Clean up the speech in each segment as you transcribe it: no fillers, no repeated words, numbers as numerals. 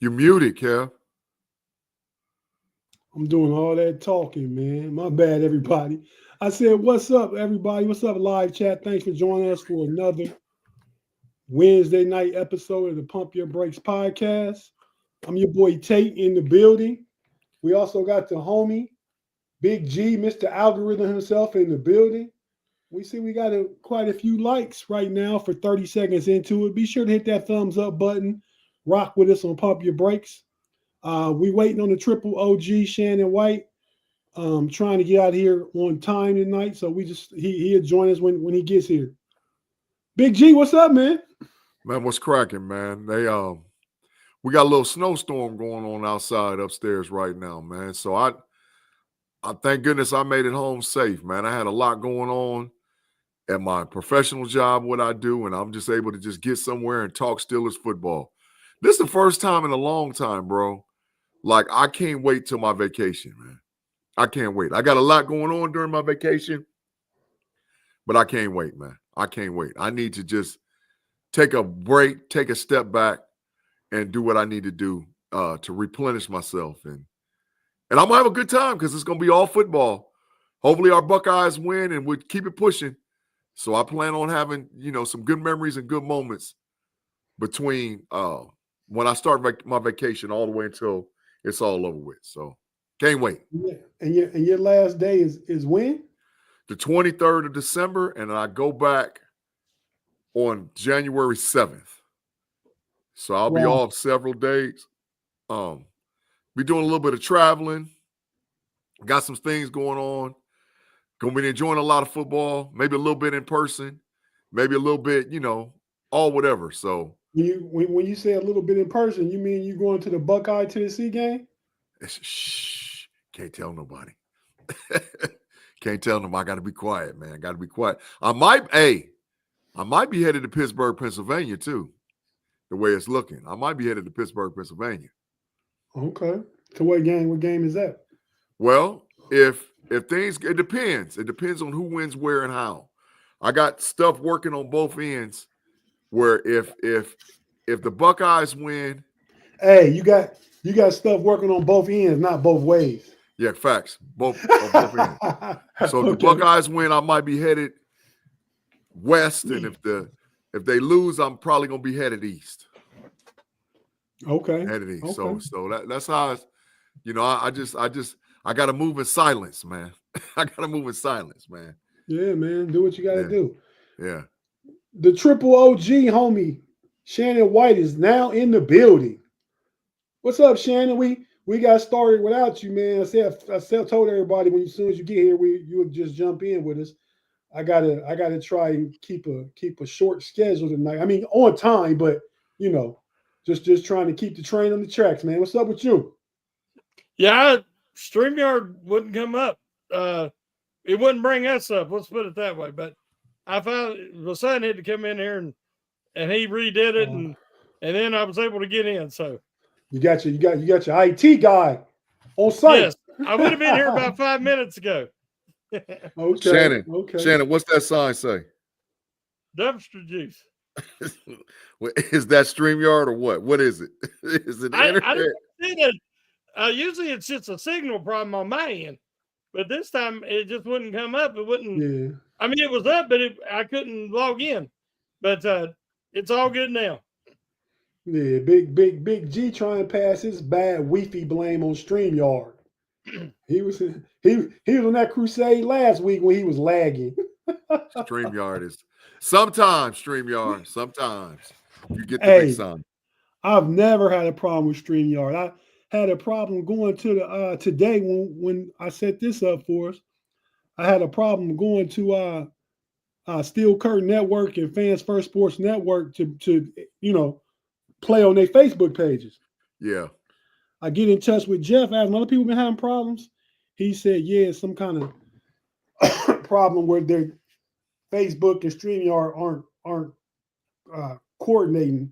You're muted, Kev. I'm doing all that talking, man. My bad, everybody. I said, what's up, everybody? What's up, live chat? Thanks for joining us for another Wednesday night episode of the Pump Your Brakes podcast. I'm your boy Tate in the building. We also got the homie, Big-G, Mr. Algorithm himself in the building. We see we got quite a few likes right now for 30 seconds into it. Be sure to hit that thumbs up button. Rock with us on Pump Your Brakes. We waiting on the triple OG Shannon White. Trying to get out of here on time tonight, so he'll join us when he gets here. Big-G, what's up, man? Man, what's cracking, man? We got a little snowstorm going on outside upstairs right now, man. So I thank goodness I made it home safe, man. I had a lot going on at my professional job, what I do, and I'm just able to just get somewhere and talk Steelers football. This is the first time in a long time, bro. Like, I can't wait till my vacation, man. I can't wait. I got a lot going on during my vacation, but I can't wait, man. I can't wait. I need to just take a break, take a step back, and do what I need to do to replenish myself. And I'm going to have a good time because it's going to be all football. Hopefully our Buckeyes win and we keep it pushing. So I plan on having, some good memories and good moments between when I start my vacation all the way until it's all over with. So can't wait. Yeah. And your last day is when? The 23rd of December, and I go back on January 7th. So I'll be off several days. Be doing a little bit of traveling. Got some things going on. Gonna be enjoying a lot of football, maybe a little bit in person, maybe a little bit, all whatever. So when you say a little bit in person, you mean you going to the Buckeye Tennessee game? Shh, can't tell nobody. Can't tell them. I got to be quiet, man. Got to be quiet. I might be headed to Pittsburgh, Pennsylvania too. The way it's looking, I might be headed to Pittsburgh, Pennsylvania. Okay. To what game? What game is that? Well, if things, it depends. It depends on who wins where and how. I got stuff working on both ends. Where if the Buckeyes win, hey, you got stuff working on both ends, not both ways. Yeah, facts. Both ends. So if the Buckeyes win, I might be headed west, and if they lose, I'm probably gonna be headed east. Okay. Headed east. Okay. So that's how I gotta move in silence, man. I gotta move in silence, man. Yeah, man. Do what you gotta do. Yeah. The triple OG homie, Shannon White, is now in the building. What's up, Shannon? We got started without you, man. I told everybody as soon as you get here, you would just jump in with us. I gotta try and keep a short schedule tonight. I mean, on time, but just trying to keep the train on the tracks, man. What's up with you? Yeah, StreamYard wouldn't come up. It wouldn't bring us up. Let's put it that way. But I found the son had to come in here and he redid it, and then I was able to get in. So you got your IT guy on site. Yes, I would have been here about 5 minutes ago. Okay. Shannon, what's that sign say? Dumpster juice. Is that StreamYard or what? What is it? Is it the internet? I didn't see that. Usually it's just a signal problem on my end, but this time it just wouldn't come up. It wouldn't. Yeah. I mean, it was up, but I couldn't log in. But it's all good now. Yeah, big G trying to pass his bad Wi-Fi blame on StreamYard. He was on that crusade last week when he was lagging. StreamYard is sometimes you get the big sign. I've never had a problem with StreamYard. I had a problem going to the today when I set this up for us. I had a problem going to Steel Curtain Network and Fans First Sports Network to play on their Facebook pages. Yeah. I get in touch with Jeff, asking other people been having problems. He said, yeah, some kind of problem where their Facebook and StreamYard aren't coordinating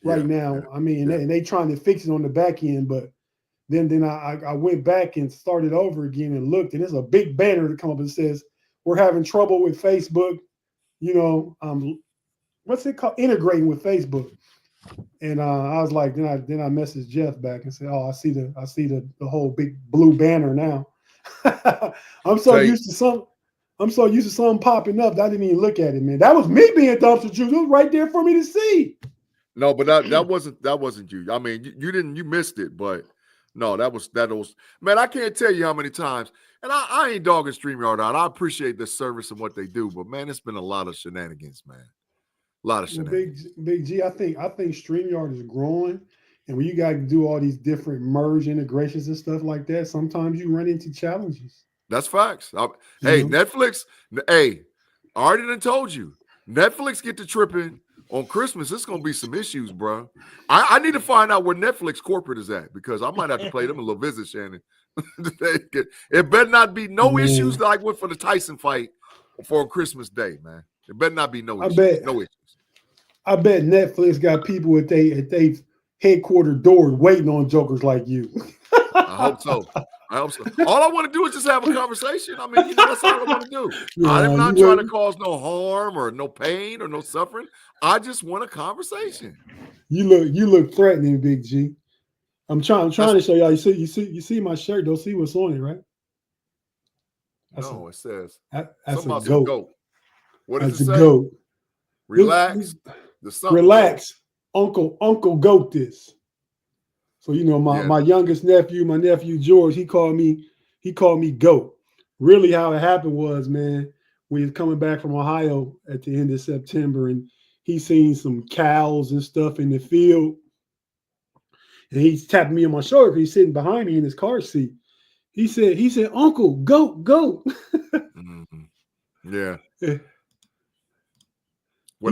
right now. I mean, and they trying to fix it on the back end, but then I went back and started over again and looked, and there's a big banner that come up and says, we're having trouble with Facebook, what's it called? Integrating with Facebook. And I was like, then I messaged Jeff back and said, "Oh, I see the whole big blue banner now." I'm so Tate. used to something popping up that I didn't even look at it, man. That was me being dumpster juice. It was right there for me to see. No, but that wasn't you. I mean, you missed it, but no, that was man. I can't tell you how many times, and I ain't dogging StreamYard out. I appreciate the service and what they do, but man, it's been a lot of shenanigans, man. A lot of shenanigans. Big G, I think StreamYard is growing, and when you got to do all these different merge integrations and stuff like that, sometimes you run into challenges. That's facts. Hey, Netflix. Hey, I already done told you. Netflix get to tripping on Christmas. It's gonna be some issues, bro. I need to find out where Netflix corporate is at because I might have to play them a little visit, Shannon. It better not be no issues like what for the Tyson fight for Christmas Day, man. It better not be no issues. No issues. I bet Netflix got people at they headquarter doors waiting on jokers like you. I hope so. All I want to do is just have a conversation. I mean, that's all I want to do. I'm not trying to cause no harm or no pain or no suffering. I just want a conversation. You look threatening, Big G. I'm trying to show y'all. You see my shirt. Don't see what's on it, right? It says that's something a about goat. Goat. What does That's it a say? goat. Relax. Relax. Uncle Goat this. So my youngest nephew, my nephew George, he called me Goat. Really, how it happened was, man, we was coming back from Ohio at the end of September, and he seen some cows and stuff in the field, and he's tapping me on my shoulder. He's sitting behind me in his car seat. He said, Uncle Goat. Mm-hmm. Yeah. He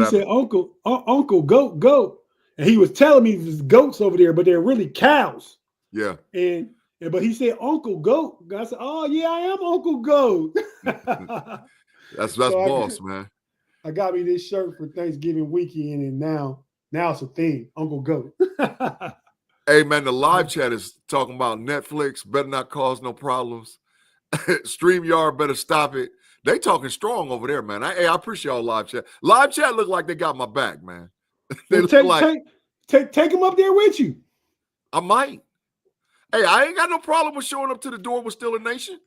said, Uncle Goat. And he was telling me there's goats over there, but they're really cows. Yeah. But he said, Uncle Goat. I said, oh, yeah, I am Uncle Goat. That's boss, man. I got me this shirt for Thanksgiving weekend, and now it's a thing, Uncle Goat. Hey, man, the live chat is talking about Netflix better not cause no problems. StreamYard better stop it. They talking strong over there, man. I appreciate y'all live chat. Live chat look like they got my back, man. Take them up there with you. I might. Hey, I ain't got no problem with showing up to the door with Still a Nation.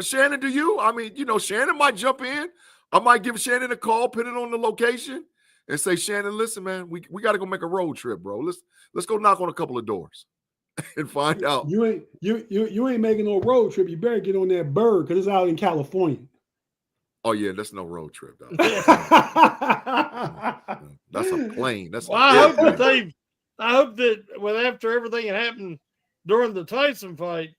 Shannon, do you? I mean, Shannon might jump in. I might give Shannon a call, put it on the location, and say, Shannon, listen, man, we got to go make a road trip, bro. Let's go knock on a couple of doors and find out. You ain't making no road trip. You better get on that bird because it's out in California. Oh yeah, that's no road trip, though. That's a plane. I hope that after everything that happened during the Tyson fight,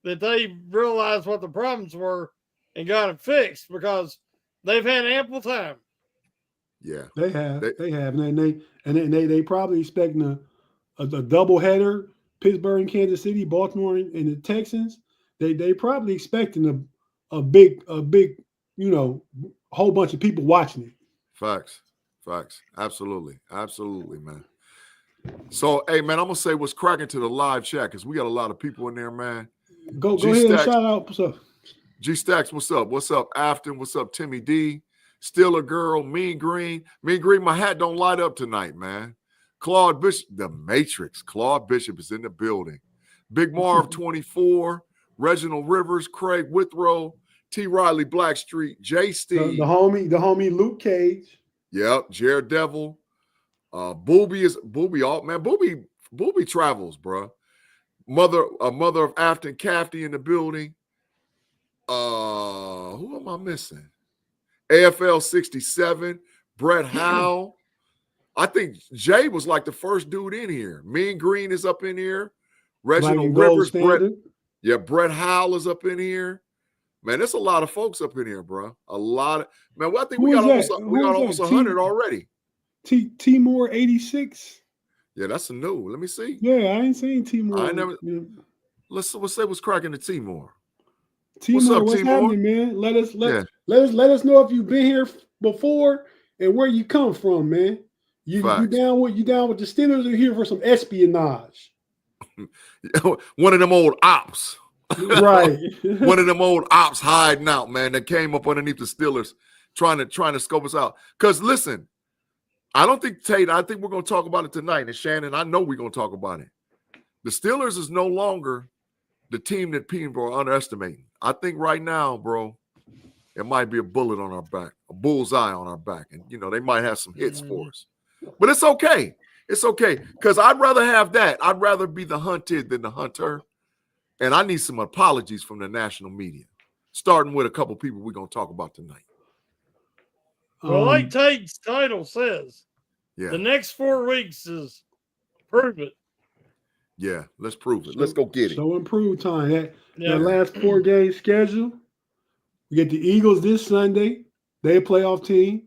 that they realized what the problems were and got it fixed because they've had ample time. Yeah, they have. They have, and they probably expecting a double header: Pittsburgh and Kansas City, Baltimore and the Texans. They probably expecting a big whole bunch of people watching it. Facts. Absolutely, man. So, hey, man, I'm gonna say what's cracking to the live chat because we got a lot of people in there, man. Go ahead and shout out. What's up? G Stacks, what's up? What's up, Afton? What's up, Timmy D? Still a girl, Mean Green. Mean Green, my hat don't light up tonight, man. Claude Bishop, the Matrix. Claude Bishop is in the building. Big Marv 24, Reginald Rivers, Craig Withrow, T. Riley Blackstreet, J. Steve. The homie Luke Cage. Yep, Jared Devil. Booby, man. Booby travels, bro. Mother of Afton Cafty in the building. Who am I missing? AFL 67, Brett Howe. I think Jay was like the first dude in here. Mean Green is up in here. Reginald Rivers, Brett Howe is up in here. Man, there's a lot of folks up in here, bro. A lot of man. Well, I think we got almost 100 already. Timor 86. Yeah, that's a new. Let me see. Yeah, I ain't seen Timor. I never. Let's say what's cracking to Timor. Timor, what's happening, man? Let us know if you've been here before and where you come from, man. You down with the Steelers are here for some espionage. One of them old ops. Right. One of them old ops hiding out, man, that came up underneath the Steelers trying to scope us out. Because listen, I don't think Tate. I think we're going to talk about it tonight. And Shannon, I know we're going to talk about it. The Steelers is no longer the team that people are underestimating. I think right now, bro, it might be a bullet on our back, a bullseye on our back. And, they might have some hits for us. But it's okay. It's okay. Because I'd rather have that. I'd rather be the hunted than the hunter. And I need some apologies from the national media, starting with a couple people we're going to talk about tonight. Well, like Tate's title says, yeah, the next 4 weeks is prove it. Yeah, let's prove it. Let's go get it. So improve time. That last 4-game schedule. We get the Eagles this Sunday. They're a playoff team.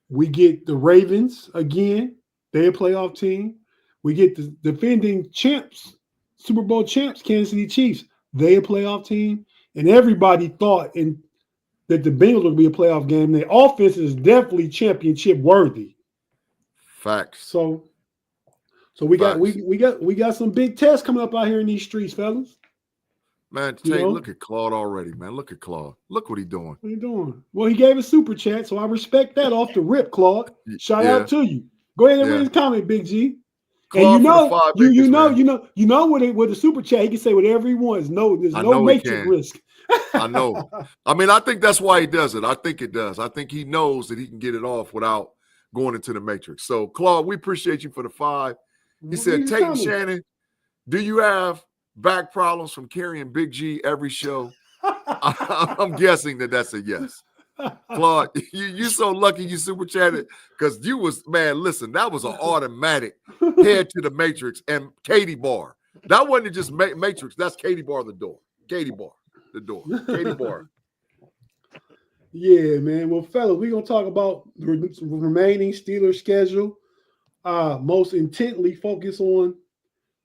We get the Ravens again. They're a playoff team. We get the defending champs, Super Bowl champs, Kansas City Chiefs. They're a playoff team. And everybody thought that the Bengals would be a playoff game. Their offense is definitely championship worthy. Facts. So we got some big tests coming up out here in these streets, fellas. Man, Tate, look at Claude already, man. Look at Claude. Look what he's doing. What are you doing? Well, he gave a super chat, so I respect that off the rip, Claude. Shout out to you. Go ahead and read his comment, Big G. Claude, and you know with the super chat, he can say whatever he wants. There's no matrix risk. I know. I mean, I think that's why he does it. I think it does. I think he knows that he can get it off without going into the matrix. So, Claude, we appreciate you for the 5. He said, Tate and Shannon, do you have back problems from carrying Big G every show? I'm guessing that's a yes. Claude, you so lucky you super chatted because you was, man, listen, that was an automatic head to the matrix and Katie Bar. That wasn't just matrix. That's Katie Bar the door. Katie Bar the door. Katie Bar. Yeah, man. Well, fellas, we're going to talk about the remaining Steelers schedule. Most intently focus on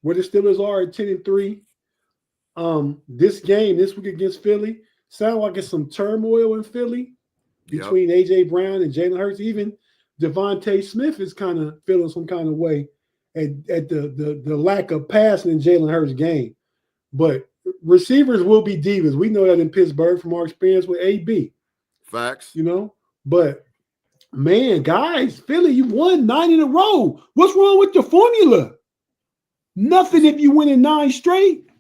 where the Steelers are at 10-3. This game this week against Philly sounds like it's some turmoil in Philly between AJ Brown and Jalen Hurts. Even Devontae Smith is kind of feeling some kind of way at the lack of passing in Jalen Hurts' game. But receivers will be divas. We know that in Pittsburgh from our experience with AB. Facts. But man, guys, Philly, you won 9 in a row. What's wrong with the formula? Nothing if you win in 9 straight.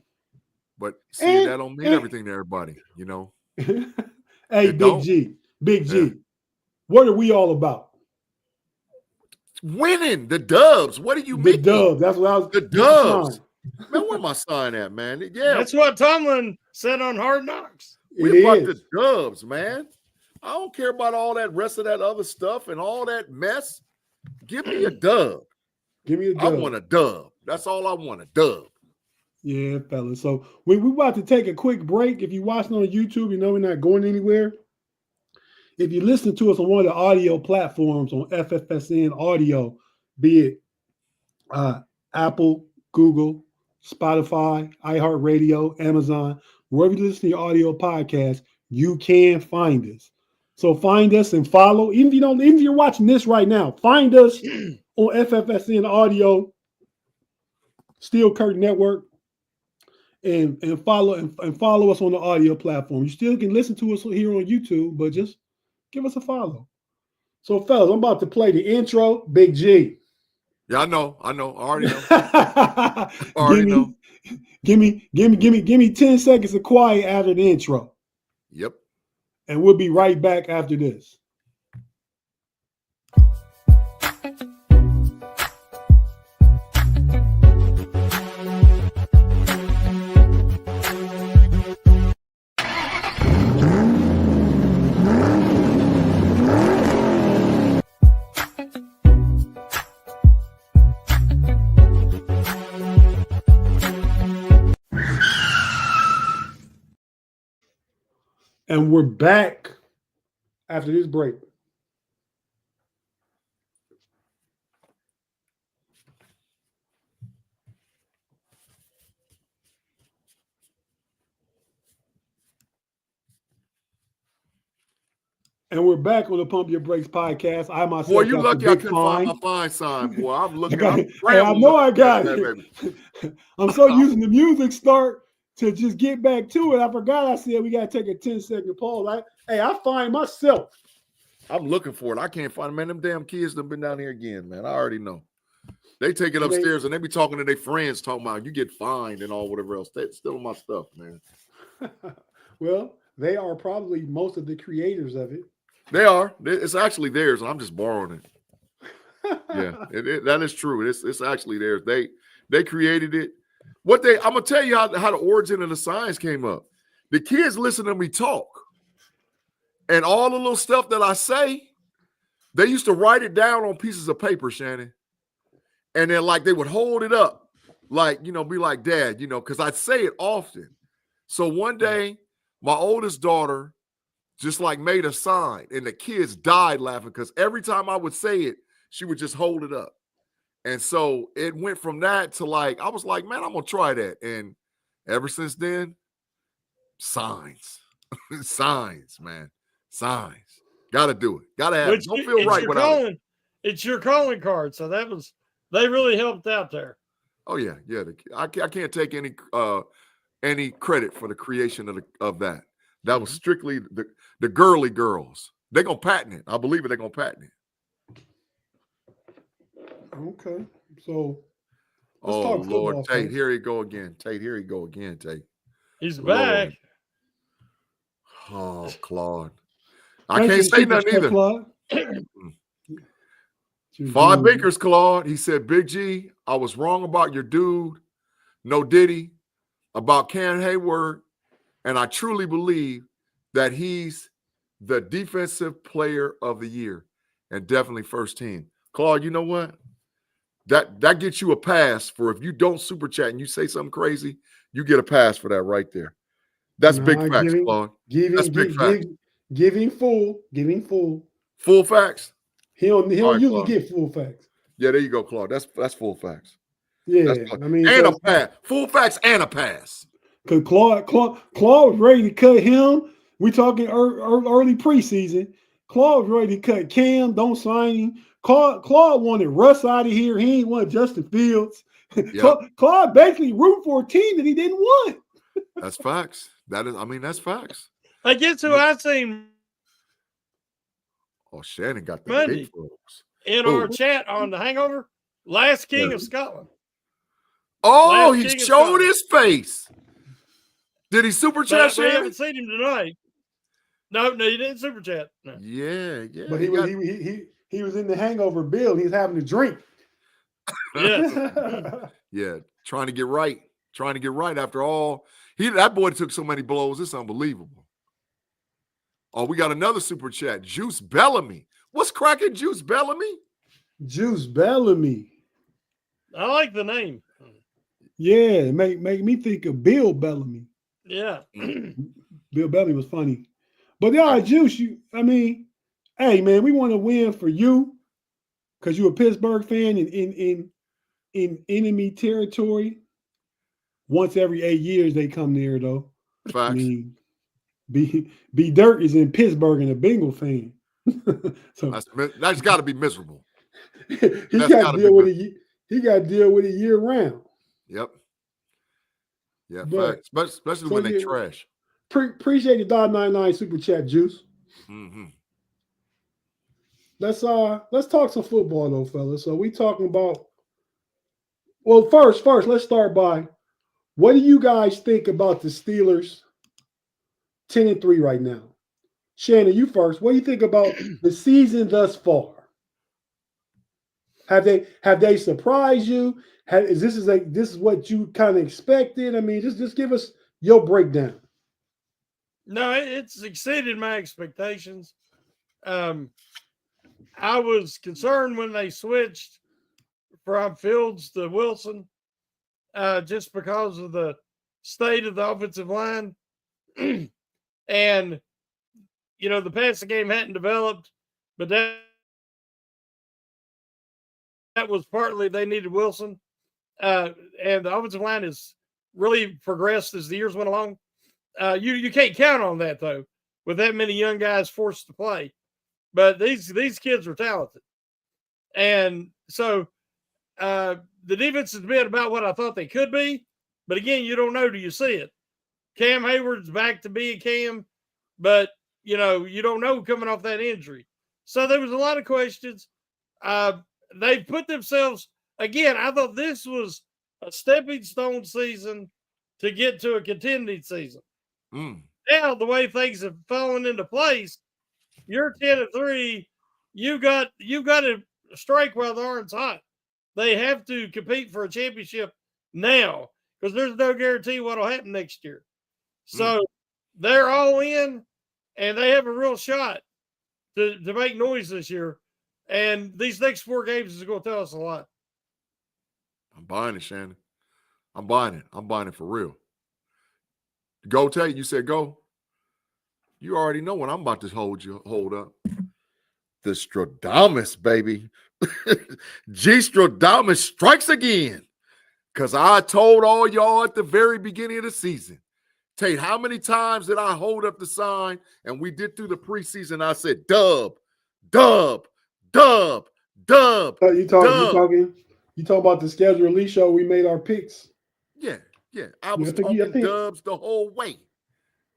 But see, that don't mean everything to everybody, Hey, Big G, what are we all about? Winning the Dubs. What do you mean? The Dubs. That's what I was. The Dubs. Man, where my sign at, man? Yeah, that's what Tomlin said on Hard Knocks. We about the Dubs, man. I don't care about all that rest of that other stuff and all that mess. Give me a dub. Give me a dub. I want a dub. That's all I want, a dub. Yeah, fellas. So we're about to take a quick break. If you're watching on YouTube, we're not going anywhere. If you listen to us on one of the audio platforms on FFSN Audio, be it Apple, Google, Spotify, iHeartRadio, Amazon, wherever you listen to your audio podcast, you can find us. So find us and follow. Even if you're watching this right now, find us on FFSN Audio, Steel Curtain Network, and follow us on the audio platform. You still can listen to us here on YouTube, but just give us a follow. So, fellas, I'm about to play the intro. Big G. Yeah, I know. I already know. Give me 10 seconds of quiet after the intro. Yep. And we'll be right back after this. And we're back after this break. And we're back on the Pump Your Brakes podcast. I myself, boy, you lucky I couldn't find my fine sign, boy. I'm looking. I know I got it. I'm so using the music start to just get back to it. I forgot I said we got to take a 10-second pause. I find myself I'm looking for it. I can't find it. Man, them damn kids have been down here again, man. I already know. They take it upstairs and they be talking to their friends, talking about you get fined and all whatever else. That's still my stuff, man. Well, they are probably most of the creators of it. They are. It's actually theirs. I'm just borrowing it. Yeah, that is true. It's actually theirs. They created it. I'm gonna tell you how the origin of the science came up. The kids listen to me talk, and all the little stuff that I say, they used to write it down on pieces of paper, Shannon, and then like they would hold it up, like be like, Dad, because I'd say it often. So one day, my oldest daughter just like made a sign, and the kids died laughing because every time I would say it, she would just hold it up. And so it went from that to like, I was like, man, I'm going to try that. And ever since then, signs, signs, man, signs. Got to do it. Got to have it. Don't feel right without it. It's your calling card. So they really helped out there. Oh, yeah. Yeah. I can't take any credit for the creation of that. That was strictly the girly girls. They're going to patent it. I believe it. They're going to patent it. Okay. So let's talk Lord, football, Tate, here he go again. Tate, here he go again, Tate. He's back. Oh, Claude. I can't say nothing either. Claude. 5 Bakers, Claude. He said, Big G, I was wrong about your dude. No Diddy. About Cam Hayward. And I truly believe that he's the defensive player of the year and definitely first team. Claude, you know what? That gets you a pass for if you don't super chat and you say something crazy, you get a pass for that right there. That's big facts, Claude. That's big facts. Giving full. Full facts? He don't usually get full facts. Yeah, there you go, Claude. That's full facts. Yeah, I mean, and a pass. Full facts and a pass. Because Claude was ready to cut him. We talking early preseason. Claude was ready to cut Cam. Don't sign him. Claude wanted Russ out of here. He ain't want Justin Fields. Yep. Claude basically rooted for a team that he didn't want. That's facts. That's facts. I guess who I seen. Oh, Shannon got the Monday big folks. In our chat on the Hangover. Last King of Scotland. Oh, he showed his face. Did he super chat? We haven't seen him tonight. No, he didn't super chat. No. Yeah. But he was in the Hangover bill. He's having a drink. Yeah. Yeah, trying to get right after all. That boy took so many blows. It's unbelievable. Oh, we got another super chat. Juice Bellamy. What's cracking, Juice Bellamy? Juice Bellamy. I like the name. Yeah, make me think of Bill Bellamy. Yeah. Bill Bellamy was funny. But Juice, hey man, we want to win for you because you're a Pittsburgh fan in enemy territory. Once every 8 years they come there though. Facts. B Dirt is in Pittsburgh and a Bengal fan. So that's got to be miserable. He got to deal with it year round. Yep. Yeah, facts. Especially when they trash. Appreciate the $1.99 super chat, Juice. Mm-hmm. Let's talk some football though, fellas. So we talking about. Well, first, let's start by. What do you guys think about the Steelers? 10-3 right now. Shannon, you first. What do you think about the season thus far? Have they surprised you? This is what you kind of expected? Just give us your breakdown. No, it's exceeded my expectations. I was concerned when they switched from Fields to Wilson, just because of the state of the offensive line. And, the passing game hadn't developed, but that was partly they needed Wilson. And the offensive line has really progressed as the years went along. You can't count on that, though, with that many young guys forced to play. But these kids are talented. And so the defense has been about what I thought they could be. But, again, you don't know till you see it. Cam Hayward's back to being Cam, but, you don't know coming off that injury. So there was a lot of questions. They put themselves, again, I thought this was a stepping stone season to get to a contending season. Now, the way things have fallen into place, you're 10-3. You got to strike while the iron's hot. They have to compete for a championship now because there's no guarantee what will happen next year. So they're all in, and they have a real shot to make noise this year. And these next 4 games is going to tell us a lot. I'm buying it, Shannon. I'm buying it. I'm buying it for real. Go, Tate. You said go. You already know what I'm about to hold up. The Stradamus, baby. G Stradamus strikes again. Because I told all y'all at the very beginning of the season, Tate, how many times did I hold up the sign and we did through the preseason? I said, dub, dub, dub, dub. You talking about the schedule release show? We made our picks. Yeah. I was talking dubs the whole way.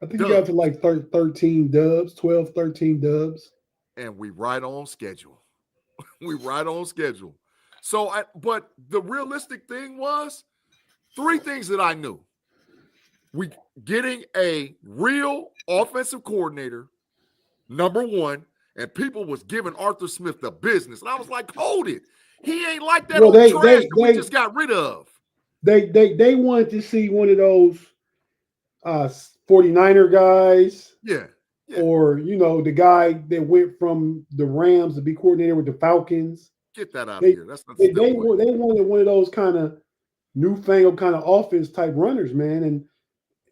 I think you got to like 13 dubs, 12, 13 dubs. And we right on schedule. We right on schedule. So, but the realistic thing was 3 things that I knew. We getting a real offensive coordinator, number 1, and people was giving Arthur Smith the business. And I was like, hold it. He ain't like that old trash that we just got rid of. They wanted to see one of those 49er guys. Yeah. Or, the guy that went from the Rams to be coordinator with the Falcons. Get that out of here. That's not they wanted one of those kind of newfangled kind of offense type runners, man. And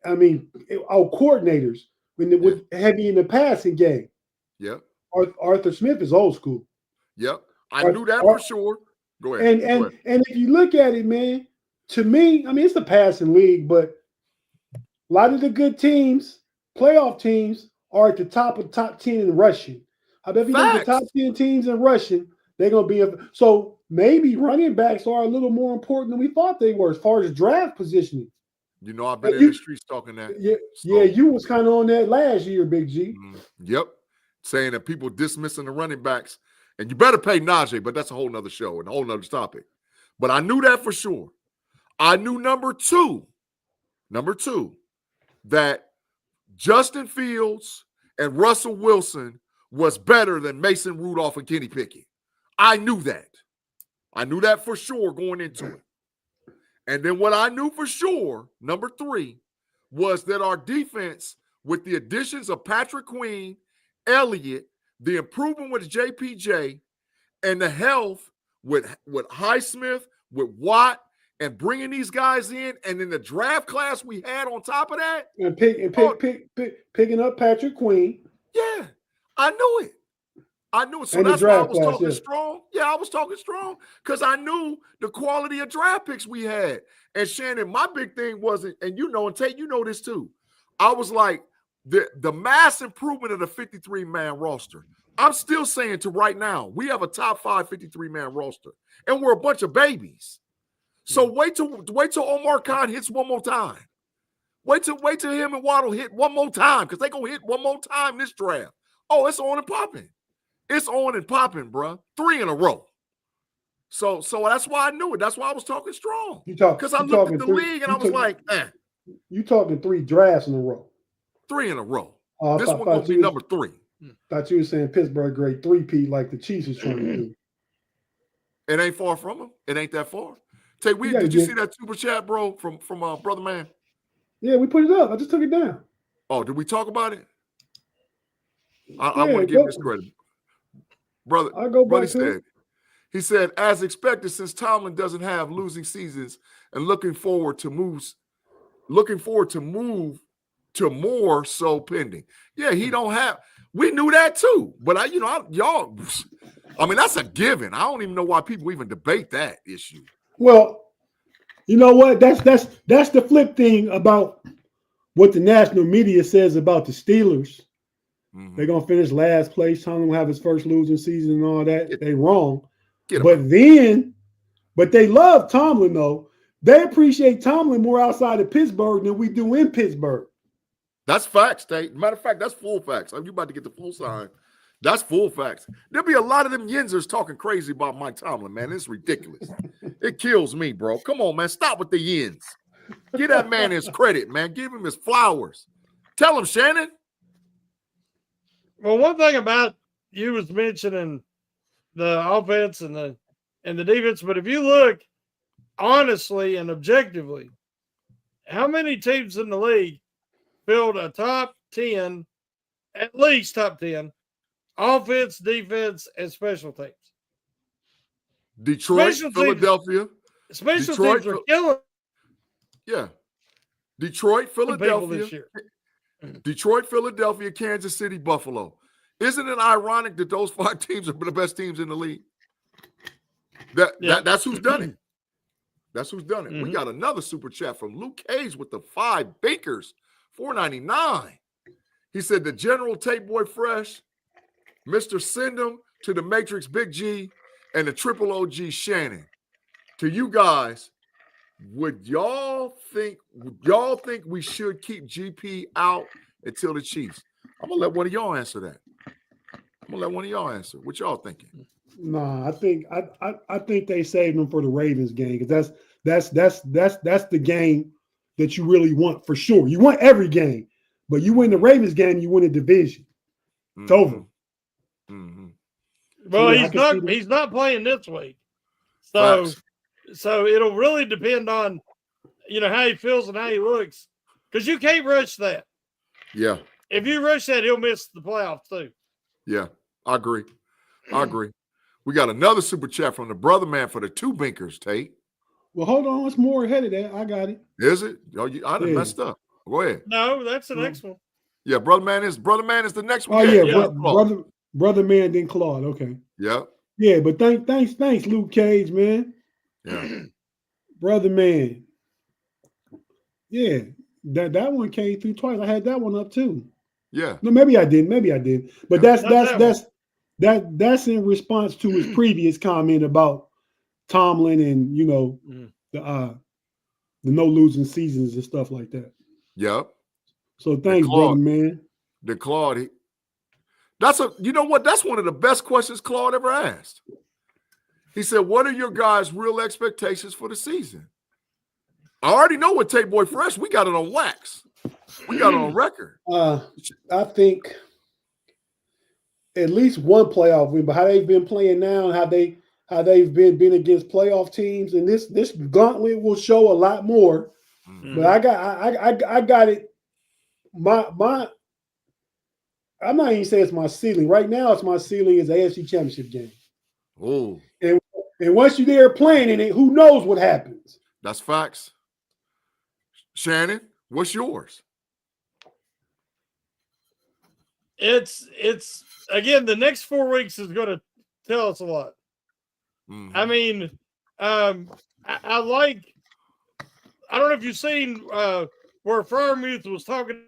I mean, coordinators with heavy in the passing game. Yep. Arthur Smith is old school. Yep. I knew that for sure. Go ahead. And if you look at it, man, to me, I mean, it's the passing league, but a lot of the good teams, playoff teams, are at the top of top 10 in rushing. I bet if you look at the top 10 teams in rushing, they're going to be so maybe running backs are a little more important than we thought they were as far as draft positioning. I've been in the streets talking that. Yeah, you was kind of on that last year, Big G. Yep. Saying that people dismissing the running backs. And you better pay Najee, but that's a whole nother show and a whole nother topic. But I knew that for sure. I knew number two, that Justin Fields and Russell Wilson was better than Mason Rudolph and Kenny Pickett. I knew that. I knew that for sure going into it. And then what I knew for sure, number 3, was that our defense, with the additions of Patrick Queen, Elliott, the improvement with JPJ, and the health with Highsmith, with Watt, and bringing these guys in, and in the draft class we had on top of that. And picking up Patrick Queen. Yeah, I knew it. So and that's why I was talking strong. Yeah, I was talking strong because I knew the quality of draft picks we had. And Shannon, my big thing wasn't, and and Tate, you know this too. I was like, the mass improvement of the 53-man roster. I'm still saying to right now, we have a top 5 53-man roster, and we're a bunch of babies. So wait till Omar Khan hits one more time. Wait till him and Waddle hit one more time because they're going to hit one more time this draft. Oh, it's on and popping. It's on and popping, bro. 3 in a row. So that's why I knew it. That's why I was talking strong. Because I looked at the league and I was like, You talking 3 drafts in a row. 3 in a row. This one's going to be number 3. Thought you were saying Pittsburgh grade 3-peat like the Chiefs is trying to do. It ain't far from them. It ain't that far. Tate, did you see that super chat, bro, from Brother Man? Yeah, we put it up. I just took it down. Oh, did we talk about it? I want to give him this credit. Brother, he said, as expected, since Tomlin doesn't have losing seasons and looking forward to move to more so pending. Yeah, he don't have. We knew that too. But y'all, that's a given. I don't even know why people even debate that issue. Well, you know what? That's the flip thing about what the national media says about the Steelers. Mm-hmm. They're gonna finish last place. Tomlin will have his first losing season and all that. They wrong. But they love Tomlin though. They appreciate Tomlin more outside of Pittsburgh than we do in Pittsburgh. That's facts, Tate. Matter of fact, that's full facts. You about to get the full sign. That's full facts. There'll be a lot of them yinzers talking crazy about Mike Tomlin, man. It's ridiculous. It kills me, bro. Come on, man. Stop with the yins. Give that man his credit, man. Give him his flowers. Tell him, Shannon. Well, one thing about you was mentioning the offense and the defense, but if you look honestly and objectively, how many teams in the league filled a top 10, at least top 10, offense, defense, and special teams? Detroit, Philadelphia. Special teams are killing. Yeah. Detroit, Philadelphia. This year. Detroit, Philadelphia, Kansas City, Buffalo. Isn't it ironic that those 5 teams are the best teams in the league? That's who's done it. That's who's done it. Mm-hmm. We got another super chat from Luke Hayes with the 5 bakers, $4.99. He said the General Tate Boy Fresh, Mr. Sendem to the Matrix Big-G, and the Triple OG Shannon. To you guys, would y'all think we should keep GP out until the Chiefs? I'm gonna let one of y'all answer that. What y'all thinking? Nah, I think they saved them for the Ravens game, because that's the game that you really want for sure. You want every game, but you win the Ravens game, you win the division. It's over. Mm-hmm. Well, he's not playing this week, so it'll really depend on how he feels and how he looks, because you can't rush that. Yeah. If you rush that, he'll miss the playoffs too. Yeah, I agree. We got another super chat from the brother man for the 2 binkers, Tate. Well, hold on. It's more ahead of that. I got it. Is it? I done messed up. Go ahead. No, that's the next one. Yeah, brother man is the next one. Oh, yeah. Brother man, then Claude. Okay. Yeah. Yeah, but thanks, Luke Cage, man. Yeah. Brother man. Yeah. That one came through twice. I had that one up too. Yeah. No, maybe I didn't. But that's in response to his previous comment about Tomlin and the no losing seasons and stuff like that. Yep. So thanks, brother man. The Claude. That's one of the best questions Claude ever asked. He said, "What are your guys' real expectations for the season?" I already know what Tate Boy Fresh. We got it on wax. We got it on record. I think at least one playoff win, but how they've been playing now and how they've been against playoff teams, and this gauntlet will show a lot more. Mm-hmm. But I got it. I'm not even saying it's my ceiling. Right now, it's my ceiling is the AFC Championship game. Oh. And once you're there playing in it, who knows what happens? That's facts. Shannon, what's yours? It's again, the next 4 weeks is going to tell us a lot. Mm-hmm. I mean, I don't know if you've seen where Fryermuth was talking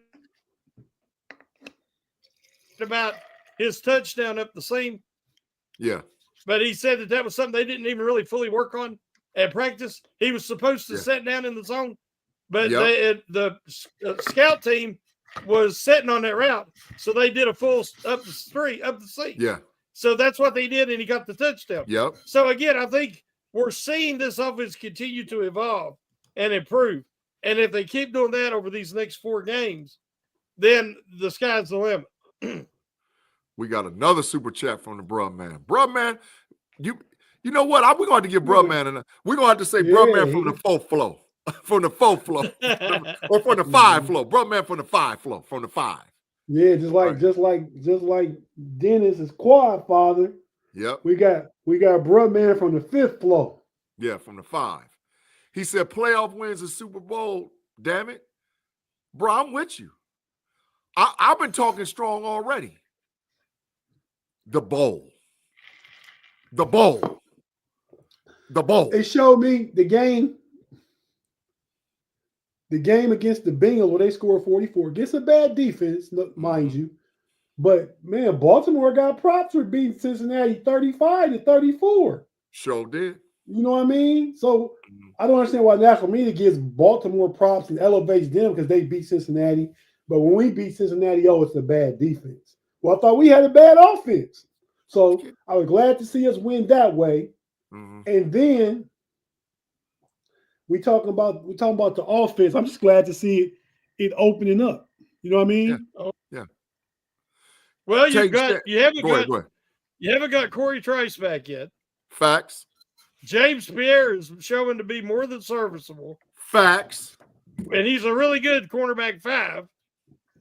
about his touchdown up the seam. Yeah. But he said that was something they didn't even really fully work on at practice. He was supposed to sit down in the zone, but the scout team was sitting on that route, so they did a full up the seam. Yeah. So that's what they did, and he got the touchdown. Yep. So again, I think we're seeing this offense continue to evolve and improve, and if they keep doing that over these next 4 games, then the sky's the limit. We got another super chat from the bruh man. Bruh man, you know what? We're going to have to give bruh man, we're going to have to say bruh man from the 4th floor. From the 4th floor. Or from the 5 floor. Bruh man from the 5 floor. From the 5. Yeah, just like Dennis's quad father. Yep. We got bruh man from the 5th floor. Yeah, from the 5. He said playoff wins a Super Bowl. Damn it. Bro, I'm with you. I've been talking strong already. The bowl. It showed me the game against the Bengals where they scored 44 against a bad defense, mind you. But man, Baltimore got props for beating Cincinnati 35-34. Sure did. You know what I mean? So I don't understand why national media gives Baltimore props and elevates them because they beat Cincinnati. But when we beat Cincinnati, it's a bad defense. Well, I thought we had a bad offense. So I was glad to see us win that way. Mm-hmm. And then we talking about the offense. I'm just glad to see it opening up. You know what I mean? Yeah. Well, you Go ahead. haven't got Corey Trice back yet. Facts. James Pierre is showing to be more than serviceable. Facts. And he's a really good cornerback 5.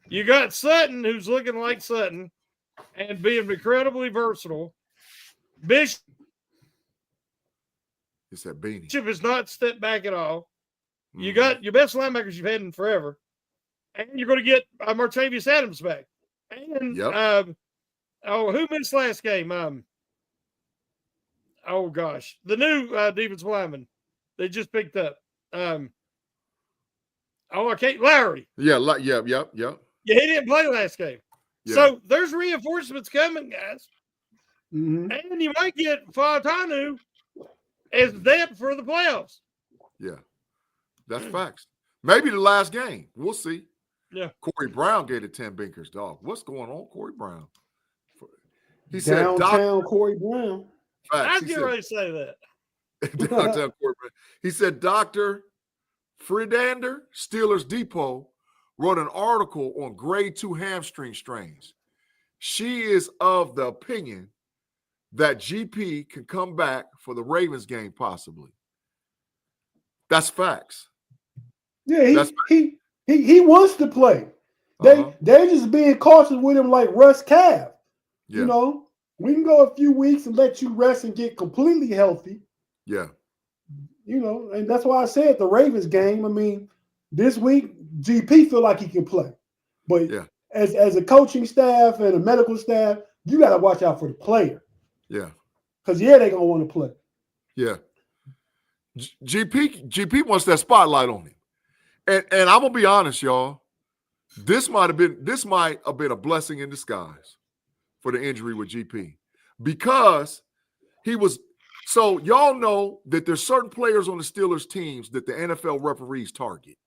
You got Sutton, who's looking like Sutton and being incredibly versatile. Bishop It's that beanie. has not stepped back at all. Mm-hmm. You got your best linebackers you've had in forever. And you're going to get Martavius Adams back. And, who missed last game? Oh, gosh. The new defensive lineman they just picked up. I can't. Lowry. Yeah. Yeah, he didn't play last game. Yeah. So there's reinforcements coming, guys. Mm-hmm. And you might get Fautanu as depth for the playoffs. Yeah. That's facts. Maybe the last game. We'll see. Yeah. Corey Brown gave it 10 binkers, dog. What's going on, Corey Brown? He Downtown Corey Brown. Facts. I was getting ready to say that. Downtown Corey Brown. He said Dr. Fridander, Steelers Depot, wrote an article on grade 2 hamstring strains. She is of the opinion that GP can come back for the Ravens game, possibly. That's facts. Yeah, he wants to play. They're just being cautious with him like Russ Cav. Yeah. You know, we can go a few weeks and let you rest and get completely healthy. Yeah. You know, and that's why I said the Ravens game. I mean, this week GP feel like he can play, but as a coaching staff and a medical staff, you got to watch out for the player. Yeah. Because they're gonna want to play. Yeah. GP wants that spotlight on him. And I'm gonna be honest, y'all. This might have been a blessing in disguise for the injury with GP. Because he was so y'all know that there's certain players on the Steelers teams that the NFL referees target.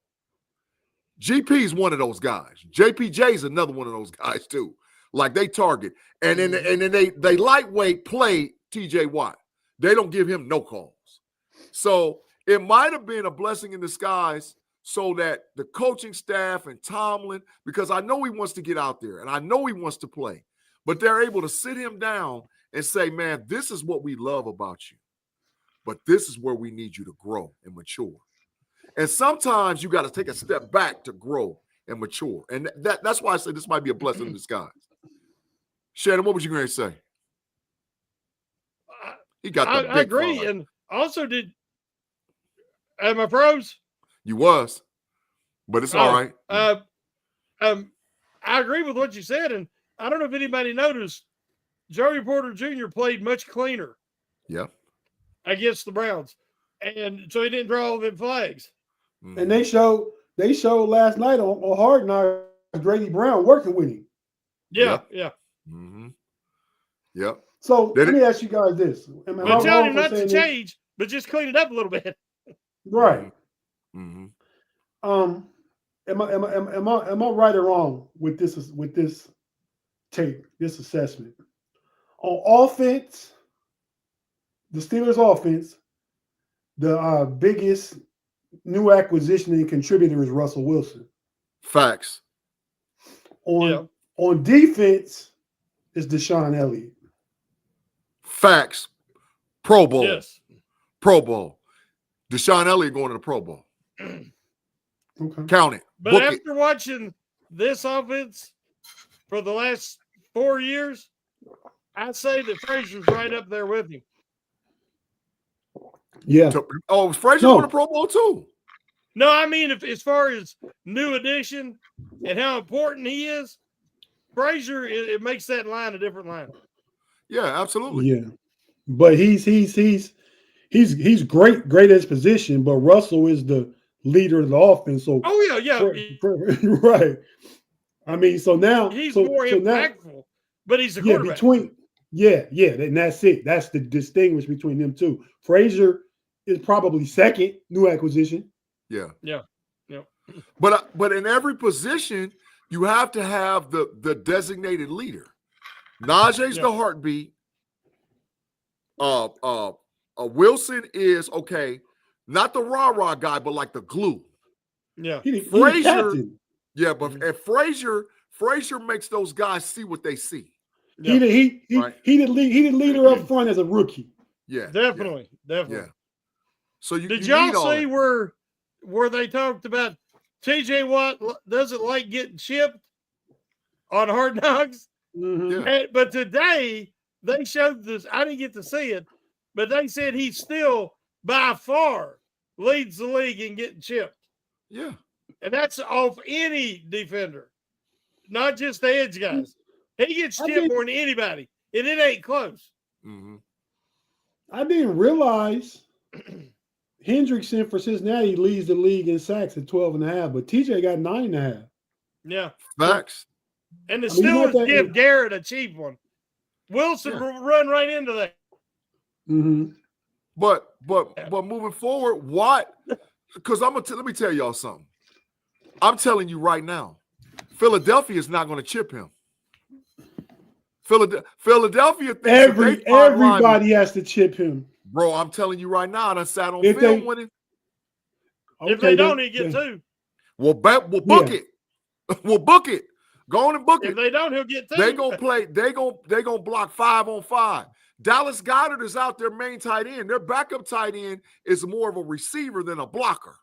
GP is one of those guys. JPJ is another one of those guys too. Like they target. And then they lightweight play TJ Watt. They don't give him no calls. So it might have been a blessing in disguise so that the coaching staff and Tomlin, because I know he wants to get out there and I know he wants to play, but they're able to sit him down and say, man, this is what we love about you, but this is where we need you to grow and mature. And sometimes you got to take a step back to grow and mature. And that's why I say this might be a blessing in disguise. Shannon, what was you going to say? He got the big I agree. fun. And also am I froze? You was, but it's all right. I agree with what you said. And I don't know if anybody noticed, Joey Porter Jr. played much cleaner. Yeah. Against the Browns. And so he didn't draw all them flags. Mm-hmm. And they showed last night on Hard Knocks Grady Brown working with him. Yeah. Mm-hmm. Yep. So let me ask you guys this. I'm telling him not to change, but just clean it up a little bit. Right. Mm-hmm. Am I right or wrong with this tape, this assessment? On offense, the Steelers offense, the biggest new acquisition and contributor is Russell Wilson. Facts. On defense is Deshaun Elliott. Facts. Pro Bowl. Yes. Pro Bowl. Deshaun Elliott going to the Pro Bowl. Okay. Count it. But Book after watching this offense for the last 4 years, I'd say that Frazier's right up there with him. Yeah. Oh, Frazier going to Pro Bowl too. No, I mean, as far as new addition and how important he is, Frazier, it makes that line a different line. Yeah, absolutely. Yeah, but he's great at his position. But Russell is the leader of the offense. So right. I mean, so now he's more impactful, but he's a quarterback. And that's it. That's the distinguish between them two. Frazier is probably second new acquisition. Yeah. But in every position, you have to have the designated leader. Najee's Yeah. the heartbeat. Wilson is okay, not the rah-rah guy, but like the glue. Yeah. He the Frazier, captain. yeah, but and Frazier makes those guys see what they see. Yeah. He Right. the leader up front as a rookie. Yeah, Definitely. yeah. Definitely. So you Did you y'all need all see that. where they talked about TJ Watt doesn't like getting chipped on Hard Knocks? Mhm. Yeah. But today they showed this. I didn't get to see it, but they said he still by far leads the league in getting chipped. Yeah. And that's off any defender, not just the edge guys. He gets I chipped think- more than anybody, and it ain't close. Mm-hmm. I didn't realize Hendrickson for Cincinnati leads the league in sacks at 12.5, but TJ got 9.5. Yeah. Facts. And the I mean, he's not Steelers that- give Garrett a cheap one. Wilson Yeah. run right into that. Mm-hmm. But moving forward, what? Because let me tell y'all something. I'm telling you right now, Philadelphia is not going to chip him. Philadelphia thinks that they find Everybody linemen. has to chip him. Bro, I'm telling you right now, I done sat on If film they- with him. If they don't, he get two. We'll book Yeah. it. We'll book it. Go on and book If it. they don't, he'll get two. They gonna play. They gonna block 5-on-5. Dallas Goedert is out their main tight end. Their backup tight end is more of a receiver than a blocker.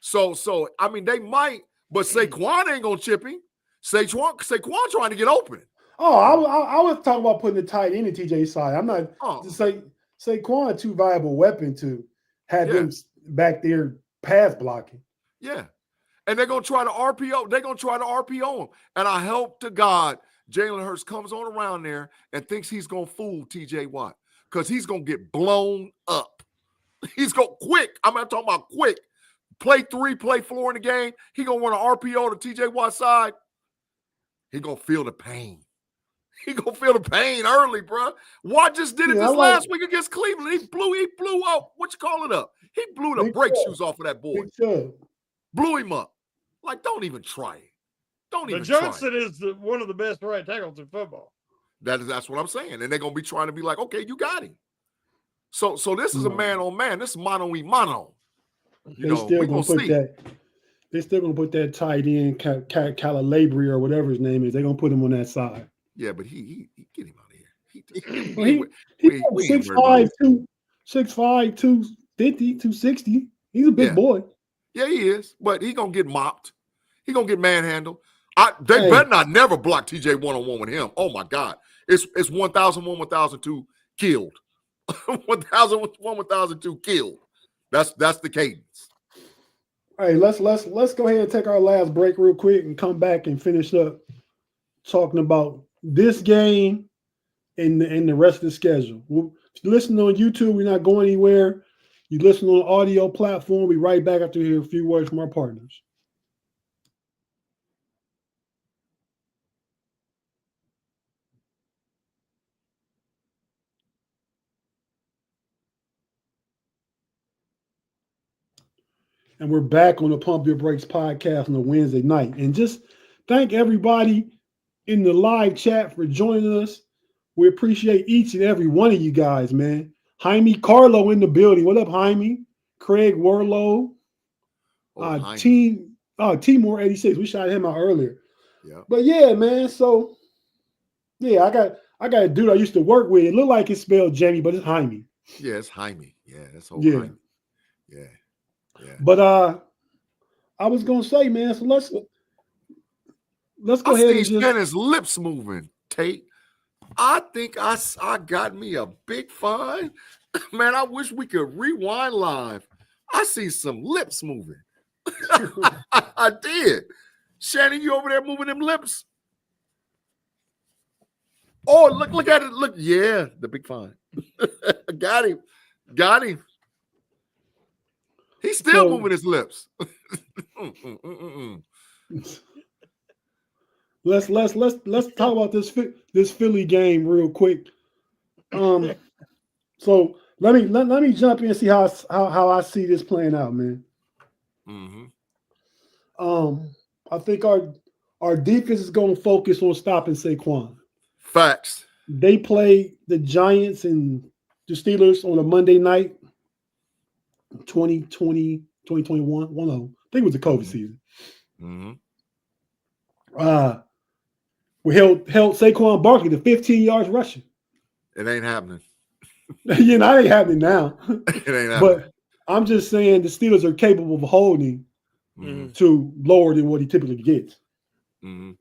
So I mean they might, but Saquon ain't gonna chip him. Saquon trying to get open. Oh, I was talking about putting the tight end in TJ's side. I'm not Oh. just say Saquon too viable weapon to have them back there pass blocking. Yeah. And they're gonna try to RPO. They're gonna try to RPO him. And I hope to God Jalen Hurts comes on around there and thinks he's gonna fool TJ Watt because he's gonna get blown up. He's going quick. I'm not talking about quick. Play 3, play 4 in the game. He gonna run an RPO to TJ Watt's side. He gonna feel the pain. He gonna feel the pain early, bro. Watt just did it this last week against Cleveland. He blew up. What you call it up? He blew the brake shoes off of that boy. Blew him up. Like, don't even try it. Don't even try it. Johnson is one of the best right tackles in football. That's what I'm saying. And they're gonna be trying to be like, okay, you got him. So this is a man on man. This is mano y mano. They're still gonna put that tight end Calabria or whatever his name is. They're gonna put him on that side. Yeah, but he get him out of here. He's 6'5", 250, 260. He's a big boy. Yeah, he is. But he gonna get mopped. He gonna get manhandled. They better not never block TJ one-on-one with him. Oh my God. It's 1,001, 1,002 killed. 1,001, 1,002 killed. That's the cadence. All right, let's go ahead and take our last break real quick and come back and finish up talking about this game and the rest of the schedule. If you listen on YouTube, we're not going anywhere. You listen on the audio platform. We'll be right back after hear a few words from our partners. And we're back on the Pump Your Brakes podcast on a Wednesday night. And just thank everybody in the live chat for joining us. We appreciate each and every one of you guys, man. Jaime Carlo in the building. What up, Jaime? Craig Warlow. Timor 86. We shot him out earlier. Yeah. But yeah, man. So yeah, I got a dude I used to work with. It looked like it's spelled Jamie, but it's Jaime. Yeah, it's Jaime. Yeah, that's old Yeah. Jaime. Yeah. Yeah. But I was gonna say, man, so let's go ahead and just Shannon's lips moving, Tate. I think I got me a big fine. Man, I wish we could rewind live. I see some lips moving. I did. Shannon, you over there moving them lips? Oh, look at it. Look, yeah, the big fine. Got him. He's still moving his lips. Let's talk about this Philly game real quick. So let me jump in and see how I see this playing out, man. Mm-hmm. I think our defense is going to focus on stopping Saquon. Facts. They play the Giants and the Steelers on a Monday night, 2020, 2021. One of them. I think it was the COVID season. Mm-hmm. We held Saquon Barkley to 15 yards rushing. It ain't happening. It ain't happening now. It ain't happening. But I'm just saying the Steelers are capable of holding to lower than what he typically gets. Mm-hmm.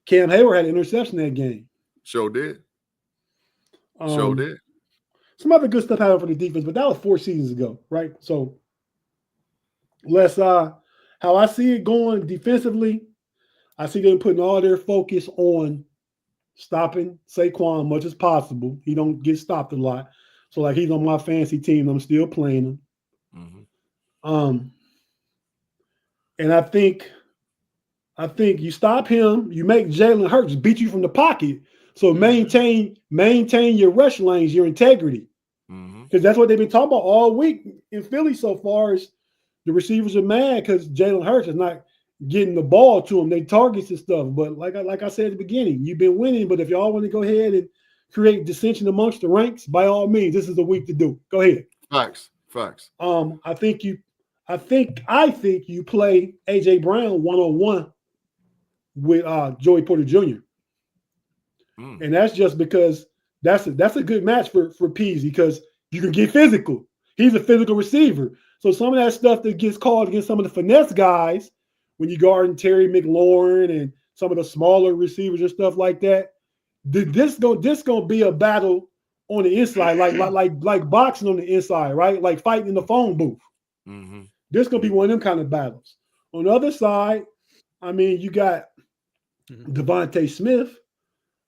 Cam Hayward had an interception that game. Sure did. Sure did. Some other good stuff happened for the defense, but that was 4 seasons ago, right? So let's how I see it going defensively, I see them putting all their focus on stopping Saquon as much as possible. He don't get stopped a lot. So like he's on my fantasy team, I'm still playing him. Mm-hmm. And I think you stop him, you make Jalen Hurts beat you from the pocket. So maintain your rush lanes, your integrity. Because that's what they've been talking about all week in Philly so far is the receivers are mad because Jalen Hurts is not getting the ball to them. They targets and stuff. But like I said at the beginning, you've been winning. But if y'all want to go ahead and create dissension amongst the ranks, by all means, this is the week to do. Go ahead. Facts. I think you play AJ Brown 1-on-1 with Joey Porter Jr. And that's just because that's a good match for Peasy because you can get physical. He's a physical receiver. So some of that stuff that gets called against some of the finesse guys when you guard Terry McLaurin and some of the smaller receivers and stuff like that, this gonna be a battle on the inside, like boxing on the inside, right? Like fighting in the phone booth. Mm-hmm. This gonna be one of them kind of battles. On the other side, I mean, you got Devontae Smith.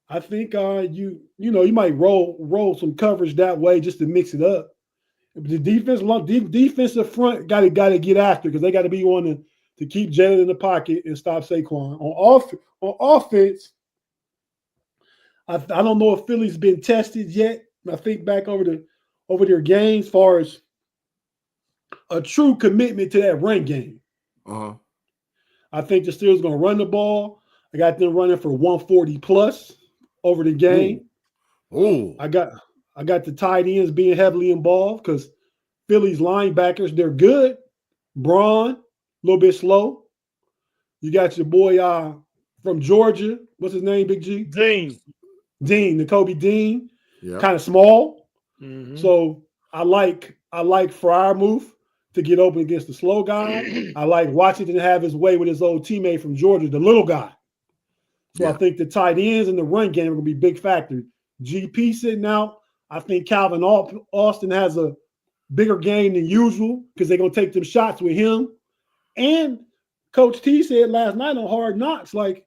I think you might roll some coverage that way just to mix it up. The defensive front got to get after because they got to be one to keep Jalen in the pocket and stop Saquon. On offense, I don't know if Philly's been tested yet. I think back over their games as far as a true commitment to that run game. I think the Steelers going to run the ball. I got them running for 140 plus over the game. Ooh. I got the tight ends being heavily involved because Philly's linebackers, they're good. Braun, a little bit slow. You got your boy from Georgia. What's his name, Big G? Dean, Nakobe Dean. Yeah. Kind of small. Mm-hmm. So I like Freiermuth to get open against the slow guy. I like Washington to have his way with his old teammate from Georgia, the little guy. So I think the tight ends and the run game are going to be a big factor. GP sitting out. I think Calvin Austin has a bigger game than usual because they're going to take them shots with him. And Coach T said last night on Hard Knocks, like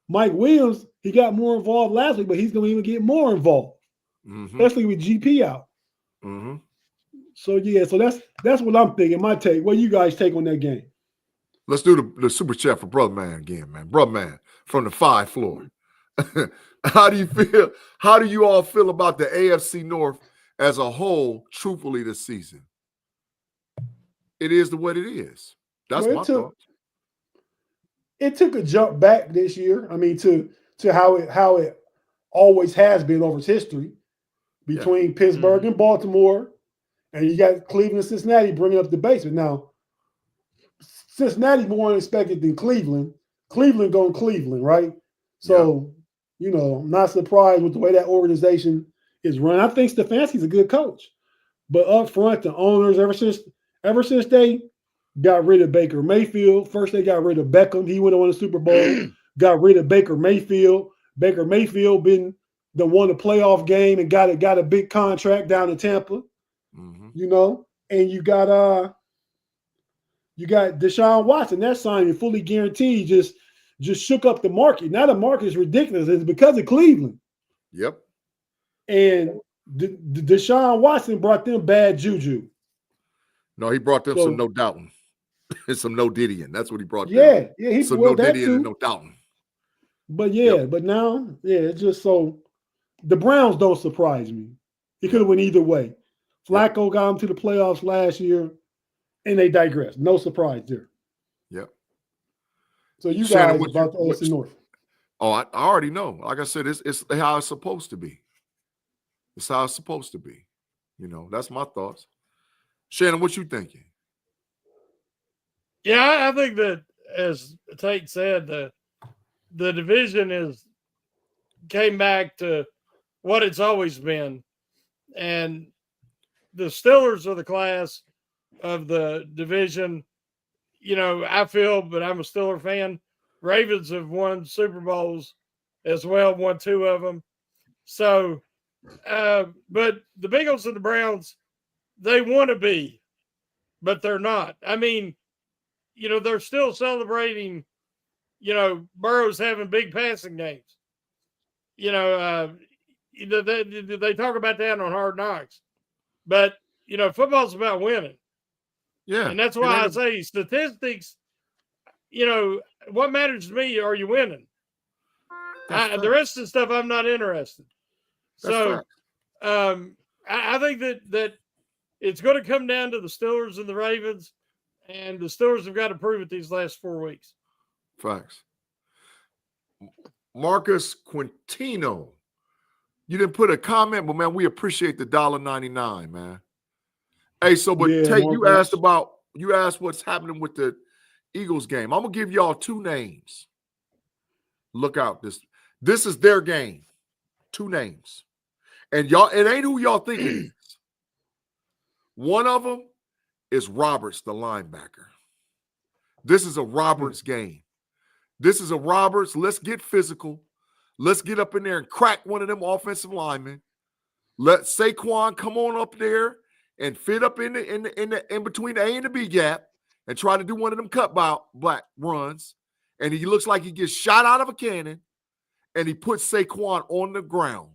Mike Williams, he got more involved last week, but he's going to even get more involved, especially with GP out. So that's what I'm thinking. My take. What you guys take on that game? Let's do the super chat for Brother Man again, man. Brother Man from the 5th floor. How do you feel? How do you all feel about the AFC North as a whole, truthfully, this season? It is the way it is. That's my thought. It took a jump back this year. I mean, to how it always has been over its history between Pittsburgh and Baltimore, and you got Cleveland and Cincinnati bringing up the basement. Now, Cincinnati more unexpected than Cleveland. Cleveland going Cleveland, right? So, I'm not surprised with the way that organization is run. I think Stefanski's a good coach. But up front, the owners, ever since they got rid of Baker Mayfield, first they got rid of Beckham. He went on the Super Bowl, got rid of Baker Mayfield. Baker Mayfield been the won a playoff game and got a big contract down in Tampa. And you got Deshaun Watson. That signing fully guaranteed just shook up the market. Now the market is ridiculous. It's because of Cleveland. Yep. And Deshaun Watson brought them bad juju. No, he brought them some no doubting. And some no Diddying. That's what he brought them. Yeah, he some no Diddying and no doubting. But but now, it's just so the Browns don't surprise me. It could have went either way. Flacco got them to the playoffs last year, and they digress. No surprise there. Yep. So you Shannon, guys about the AFC North. Oh, I already know. Like I said, it's how it's supposed to be. It's how it's supposed to be. You know, that's my thoughts. Shannon, what you thinking? Yeah, I think that, as Tate said, the division came back to what it's always been, and the Steelers are the class of the division. You know, I feel, but I'm a Steeler fan. Ravens have won Super Bowls as well, won 2 of them. So, but the Bengals and the Browns, they want to be, but they're not. I mean, you know, they're still celebrating, you know, Burrow's having big passing games. You know, they talk about that on Hard Knocks. But, you know, football's about winning. Yeah. And that's why I say statistics, you know, what matters to me, are you winning? The rest of the stuff, I'm not interested. So I think that it's going to come down to the Steelers and the Ravens, and the Steelers have got to prove it these last 4 weeks. Facts. Marcus Quintino. You didn't put a comment, but man, we appreciate the $1.99, man. Hey, so but Tate, Marcus, you asked what's happening with the Eagles game. I'm gonna give y'all 2 names. Look out. This is their game. 2 names. And y'all, it ain't who y'all think it is. One of them is Roberts, the linebacker. This is a Roberts game. This is a Roberts. Let's get physical. Let's get up in there and crack one of them offensive linemen. Let Saquon come on up there and fit up in between the A and the B gap and try to do one of them black runs. And he looks like he gets shot out of a cannon, and he puts Saquon on the ground,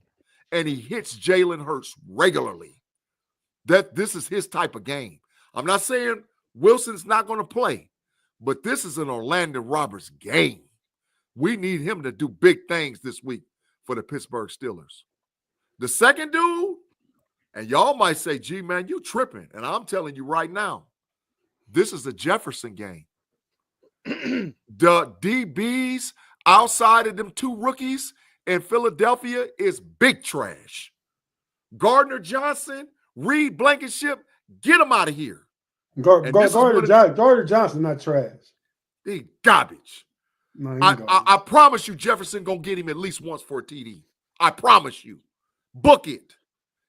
and he hits Jalen Hurts regularly. This is his type of game. I'm not saying Wilson's not going to play, but this is an Orlando Roberts game. We need him to do big things this week for the Pittsburgh Steelers. The second dude, and y'all might say, gee, man, you tripping. And I'm telling you right now, this is a Jefferson game. The DBs outside of them 2 rookies in Philadelphia is big trash. Gardner Johnson, Reed Blankenship, get them out of here. Gardner Johnson not trash. He garbage. No, I promise you Jefferson going to get him at least once for a TD. I promise you. Book it.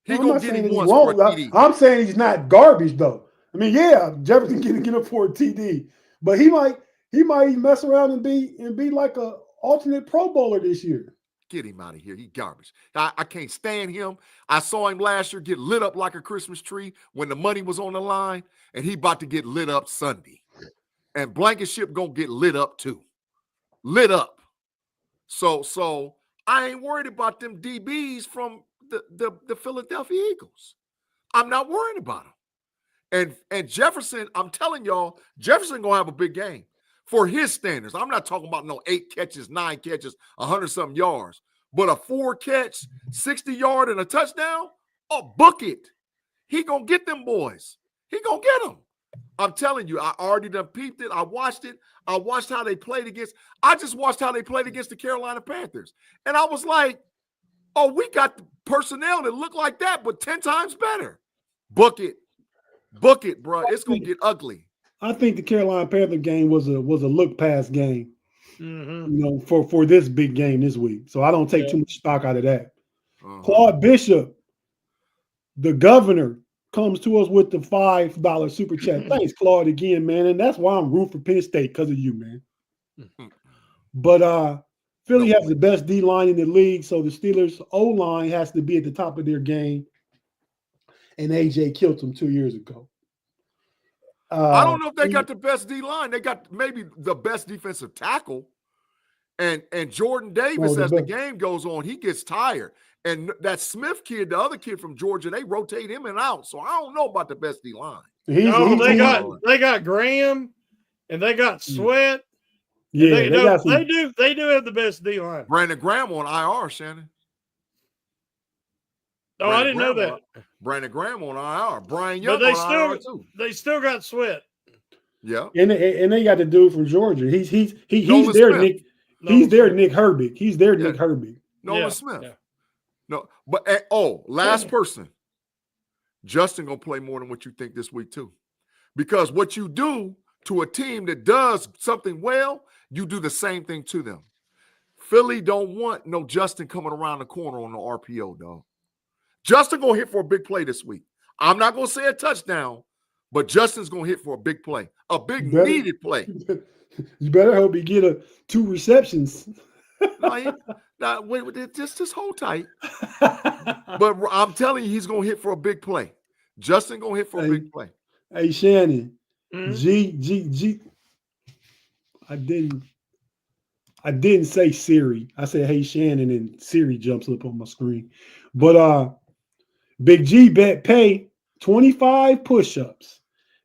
He going to get him once for a TD. I'm saying he's not garbage, though. I mean, yeah, Jefferson can get him for a TD, but he might mess around and be like a alternate Pro Bowler this year. Get him out of here. He garbage. I can't stand him. I saw him last year get lit up like a Christmas tree when the money was on the line, and he about to get lit up Sunday. And Blankenship going to get lit up too. Lit up. So I ain't worried about them DBs from the Philadelphia Eagles. I'm not worried about them. And Jefferson, I'm telling y'all, Jefferson going to have a big game for his standards. I'm not talking about no 8 catches, 9 catches, 100-something yards, but a 4-catch, 60-yard and a touchdown, book it. He going to get them boys. He going to get them. I'm telling you, I already done peeped it. I watched it. I watched how they played against the Carolina Panthers. And I was like, oh, we got the personnel that look like that, but 10 times better. Book it. Book it, bro. It's going to get ugly. I think the Carolina Panther game was a look past game, you know, for this big game this week. So I don't take too much stock out of that. Claude Bishop, the governor, comes to us with the $5 super chat. Thanks, Claude, again, man. And that's why I'm rooting for Penn State, because of you, man. But Philly has the best D-line in the league, so the Steelers' O-line has to be at the top of their game. And AJ killed them 2 years ago. I don't know if they got the best D-line. They got maybe the best defensive tackle. And Jordan Davis, as the game goes on, he gets tired. And that Smith kid, the other kid from Georgia, they rotate him in and out. So I don't know about the best D-line. They got Graham and they got Sweat. Yeah, they do have the best D-line. Brandon Graham on IR, Shannon. Oh, I didn't know that. Brandon Graham on IR. Brian Young on IR too. They still got Sweat. Yeah. And they got the dude from Georgia. He's there, Nick. He's their Nick Herbig. He's their Nick Herbig. Nolan Smith. Yeah. No, but last person. Justin gonna play more than what you think this week too, because what you do to a team that does something well, you do the same thing to them. Philly don't want no Justin coming around the corner on the RPO, dog. Justin gonna hit for a big play this week. I'm not gonna say a touchdown, but Justin's gonna hit for a big play, a big needed play. You better hope he get 2 receptions. Wait, just hold tight. But I'm telling you, he's gonna hit for a big play. Justin gonna hit for a big play. Hey, Shannon, G. I didn't say Siri. I said, "Hey, Shannon," and Siri jumps up on my screen. But Big G bet pay 25 push-ups.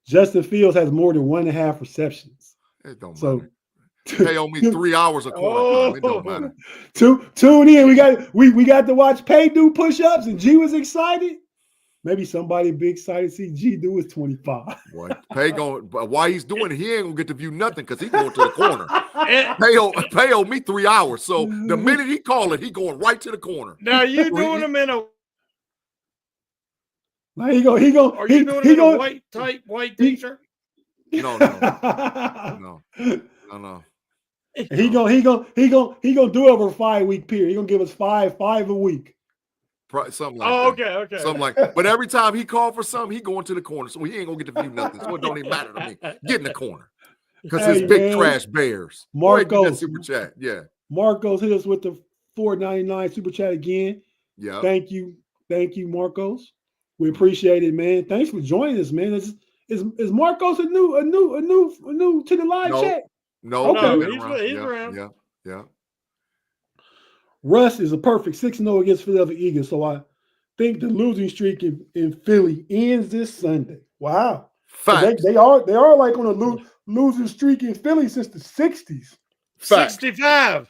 Justin Fields has more than 1.5 receptions. It don't matter. They owe me 3 hours a quarter. It don't matter. Tune in. We got to watch Pay do push-ups, and G was excited. Maybe somebody be excited to see G do his 25. What? Pay going, while he's doing it, he ain't gonna get to view nothing because he's going to the corner. Pay owe me 3 hours. So the minute he call it, he going right to the corner. Now you doing him in a Are you doing him in a white t-shirt? No. He gonna do it over a 5-week period. He gonna give us five a week. Something like that. Okay. Something like that. But every time he called for something, he going to the corner. So he ain't gonna get to view nothing. So it don't even matter to me. Get in the corner. Because it's big trash Bears. Marcos super chat. Yeah. Marcos hit us with the $4.99 super chat again. Yeah. Thank you, Marcos. We appreciate it, man. Thanks for joining us, man. Is Marcos a new to the live chat? No, he's around. Yeah. Russ is a perfect 6-0 against Philadelphia Eagles, so I think the losing streak in Philly ends this Sunday. Wow. Facts. They are like on a losing streak in Philly since the 60s. Facts. 65.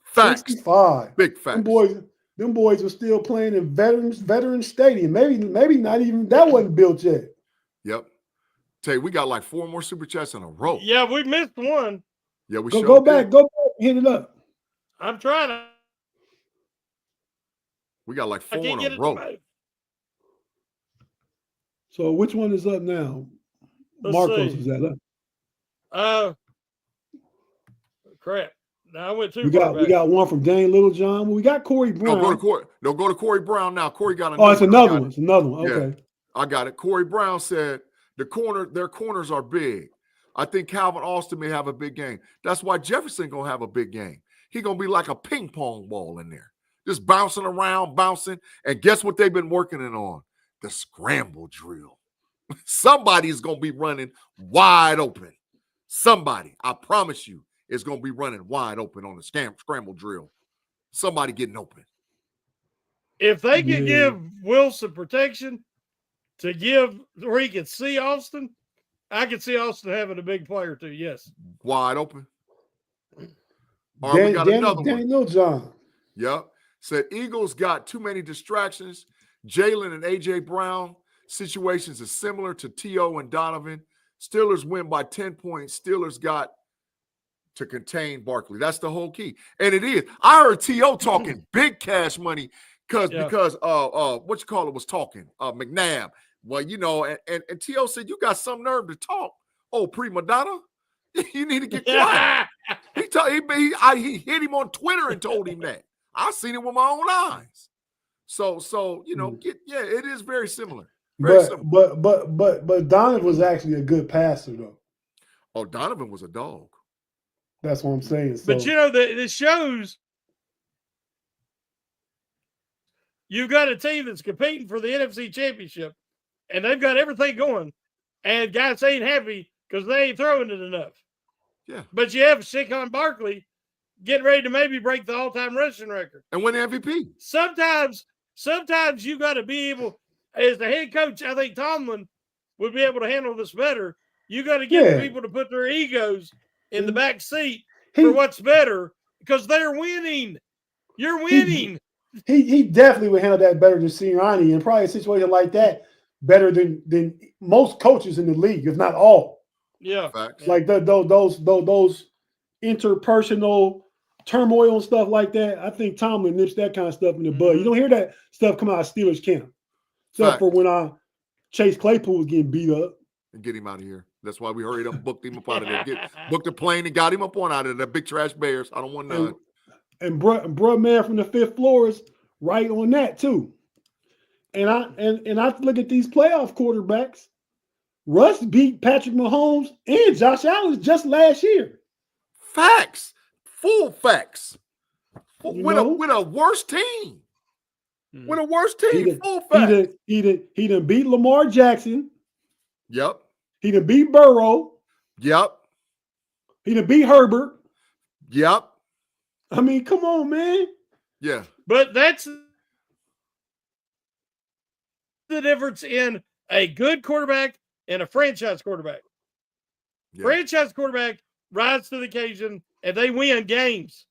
Facts. 65. Big facts. Them boys were still playing in veteran stadium. Maybe not even that wasn't built yet. Yep. Tate, we got like 4 more super chats in a row. Yeah, we missed one. Yeah, we go back, hit it up. I'm trying to. We got like 4 in a row. So which one is up now? Marcos is that up? Crap. Now I went too we got one from Dane Littlejohn. Well, we got Corey Brown. Go to Corey Brown now. Corey got another. Oh, it's another one. It's another one. Okay. Yeah, I got it. Corey Brown said their corners are big. I think Calvin Austin may have a big game. That's why Jefferson gonna have a big game. He gonna be like a ping pong ball in there, just bouncing around, bouncing. And guess what they've been working it on? The scramble drill. Somebody's gonna be running wide open. Somebody, I promise you, is gonna be running wide open on the scramble drill. Somebody getting open. If they could give Wilson protection to give where he could see Austin, I could see Austin having a big player too. Yes, wide open. All right, we got another one. Daniel John. Yep. Said Eagles got too many distractions. Jalen and A.J. Brown situations is similar to T.O. and Donovan. Steelers win by 10 points. Steelers got to contain Barkley. That's the whole key. And it is. I heard T.O. talking big cash money because what you call it was talking. McNabb. Well, you know, and T.O. said, you got some nerve to talk. Oh, prima donna? You need to get quiet. He hit him on Twitter and told him that. I seen it with my own eyes. So you know, it is very similar. But Donovan was actually a good passer though. Oh, Donovan was a dog. That's what I'm saying. So. But you know, this shows you've got a team that's competing for the NFC Championship, and they've got everything going, and guys ain't happy because they ain't throwing it enough. Yeah. But you have Saquon Barkley getting ready to maybe break the all-time rushing record. And win the MVP. Sometimes you got to be able, as the head coach, I think Tomlin would be able to handle this better. You got to get people to put their egos in the back seat for what's better because they're winning. You're winning. He definitely would handle that better than Sirianni, and probably a situation like that better than most coaches in the league, if not all. Yeah, facts. Like those interpersonal turmoil and stuff like that, I think Tomlin nips that kind of stuff in the bud. You don't hear that stuff come out of Steelers camp. Except for when Chase Claypool was getting beat up. And get him out of here. That's why we hurried up and booked him up out of there. Booked a plane and got him up on out of there. Big trash Bears. I don't want none. And bruh man from the 5th floor is right on that too. And I look at these playoff quarterbacks. Russ beat Patrick Mahomes and Josh Allen just last year. Facts. Full facts. With a worse team. With a worse team. Full facts. He done beat Lamar Jackson. Yep. He done beat Burrow. Yep. He done beat Herbert. Yep. I mean, come on, man. Yeah. But that's the difference in a good quarterback and a franchise quarterback. Yeah. Franchise quarterback rises to the occasion and they win games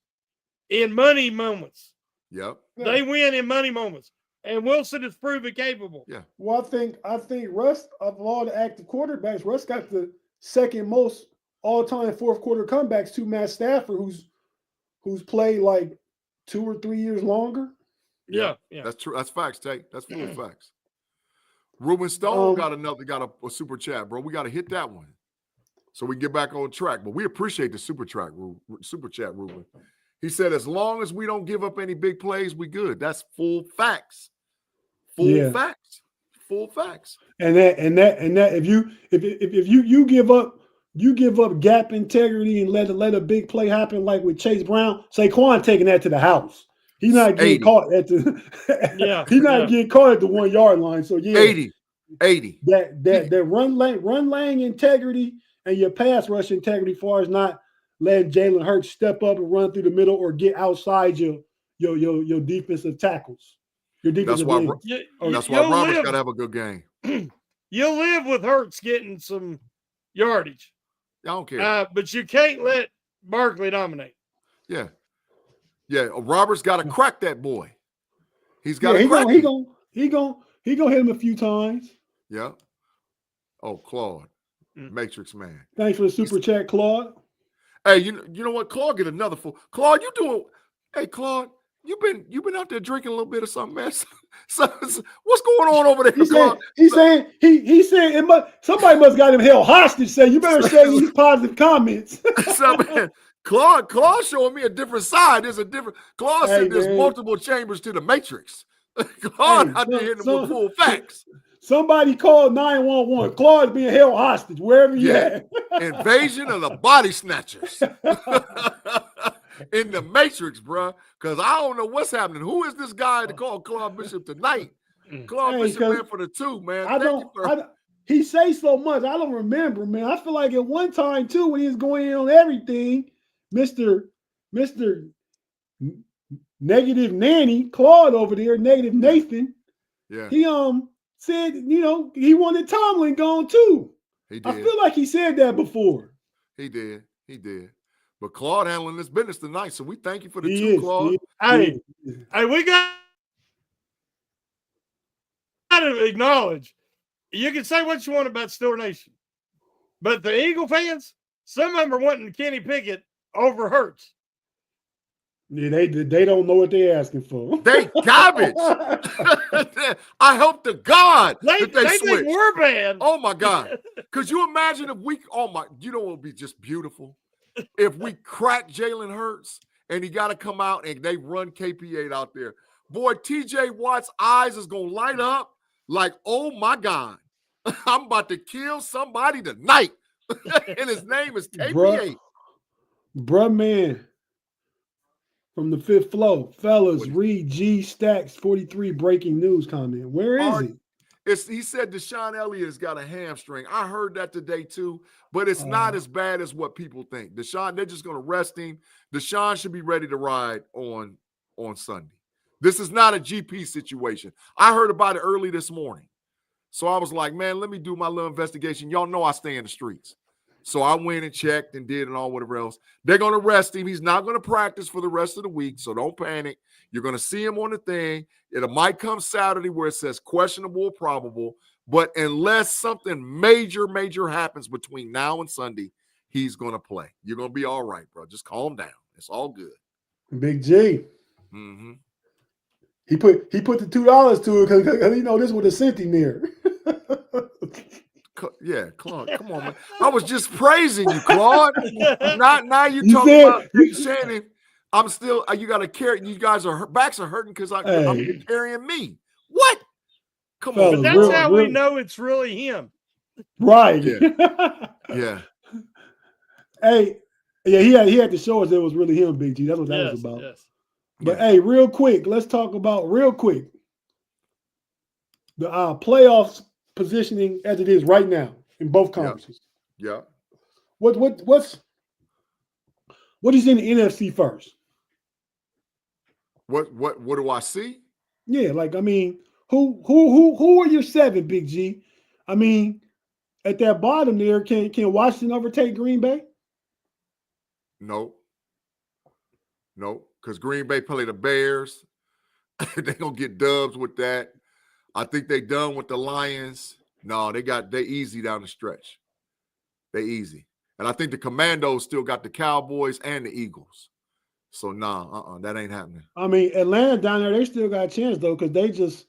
in money moments. Yep. They win in money moments. And Wilson is proven capable. Yeah. Well, I think Russ, of all the active quarterbacks, Russ got the second most all-time fourth quarter comebacks to Matt Stafford, who's played like 2 or 3 years longer. Yeah. That's true. That's facts, Tate. That's full facts. Ruben Stone got a super chat, bro. We got to hit that one so we get back on track. But we appreciate the super chat, Ruben. He said, as long as we don't give up any big plays, we good. That's full facts. Full facts. And that if you give up gap integrity and let a big play happen like with Chase Brown, Saquon taking that to the house. He's not getting caught at the getting caught at the 1 yard line. So 80. That run lane integrity and your pass rush integrity, far as not letting Jalen Hurts step up and run through the middle or get outside your defensive tackles. That's why Roberts got to have a good game. You'll live with Hurts getting some yardage. I don't care. But you can't let Barkley dominate. Yeah. Roberts got to crack that boy. He's got to crack him. He gonna hit him a few times. Yeah. Oh, Claude, Matrix man. Thanks for the super chat, Claude. Hey, you know what? Claude get another full. Claude, you doing? Hey, Claude, you been out there drinking a little bit or something, man. So what's going on over there? He's saying somebody must got him held hostage. Say you better say these positive comments. So, man, Claude showing me a different side. Claude said there's multiple chambers to the Matrix. Claude out there hitting them with full facts. Somebody called 911. Claude's being held hostage wherever you at. Invasion of the body snatchers. In the Matrix, bro. Because I don't know what's happening. Who is this guy to call Claude Bishop tonight? Claude Bishop, man, for the 2, man. He say so much. I don't remember, man. I feel like at one time, too, when he was going in on everything, Mr. Negative Nanny, Claude over there, Negative Nathan, he said, he wanted Tomlin gone too. He did. I feel like he said that before. He did. But Claude handling this business tonight, so we thank you for the 2, Claude. Hey, we got to acknowledge, you can say what you want about Steeler Nation, but the Eagle fans, some of them are wanting Kenny Pickett over Hurts. Yeah, they don't know what they're asking for. They garbage. I hope to God that they switch. Think we're bad. Oh my God! Could you imagine if we? You know what would be just beautiful if we crack Jalen Hurts and he got to come out and they run KP8 out there. Boy, TJ Watt's eyes is gonna light up like, oh my God, I'm about to kill somebody tonight, and his name is KP8. Bruh, man. From the 5th floor, fellas, read G Stacks 43 breaking news comment. Where is he? He said Deshaun Elliott has got a hamstring. I heard that today too, but it's not as bad as what people think. Deshaun, they're just going to rest him. Deshaun should be ready to ride on Sunday. This is not a GP situation. I heard about it early this morning. So I was like, man, let me do my little investigation. Y'all know I stay in the streets. So I went and checked and did and all whatever else. They're going to rest him. He's not going to practice for the rest of the week, so don't panic. You're going to see him on the thing. It might come Saturday where it says questionable or probable, but unless something major happens between now and Sunday, he's going to play. You're going to be all right, bro. Just calm down. It's all good. Big G. Mm-hmm. He put the $2 to it because you know this with a centimeter. Yeah, Claude, come on, man. I was just praising you, Claude. Now you're You talking said- about Tate Shannon. I'm still. You got to carry. You guys backs are hurting because I'm carrying me. What? Come Fellas, on, But that's real- how real- we know it's really him. Right. Yeah. Hey, yeah, he had to show us it was really him, Big G. That's what that was about. Yes. But hey, real quick, let's talk about the playoffs positioning as it is right now in both conferences. Yeah. What is in the NFC first? What do I see? Yeah, like I mean, who are your 7, Big G? I mean, at that bottom there, can Washington overtake Green Bay? No, because Green Bay play the Bears. They're gonna get dubs with that. I think they done with the Lions. No, they easy down the stretch. They easy. And I think the Commandos still got the Cowboys and the Eagles. So that ain't happening. I mean, Atlanta down there, they still got a chance though, because they just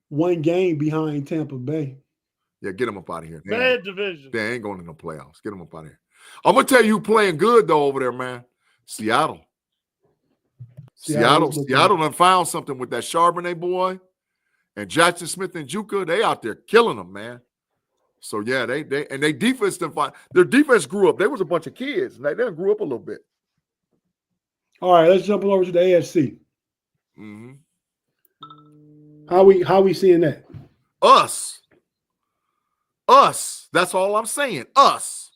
one game behind Tampa Bay. Yeah, get them up out of here. Bad division. They ain't going to no playoffs. Get them up out of here. I'm gonna tell you who playing good though over there, man. Seattle done found something with that Charbonnet boy and Jackson Smith and Juka. They out there killing them, man. So yeah, they defense done find their defense grew up. They was a bunch of kids. They done grew up a little bit. All right, let's jump over to the AFC. Mm-hmm. How we seeing that? Us. That's all I'm saying. Us.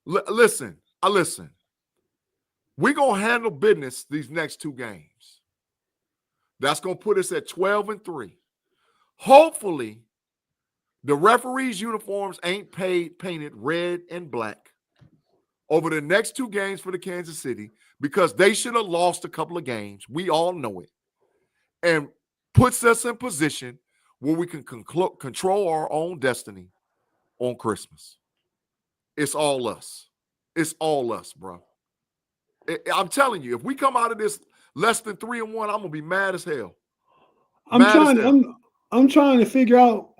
Listen. We're going to handle business these next 2 games. That's going to put us at 12-3. Hopefully, the referees' uniforms ain't painted red and black over the next 2 games for the Kansas City because they should have lost a couple of games. We all know it. And puts us in position where we can control our own destiny on Christmas. It's all us. It's all us, bro. I'm telling you, if we come out of this less than 3-1, I'm gonna be mad as hell. I'm trying to figure out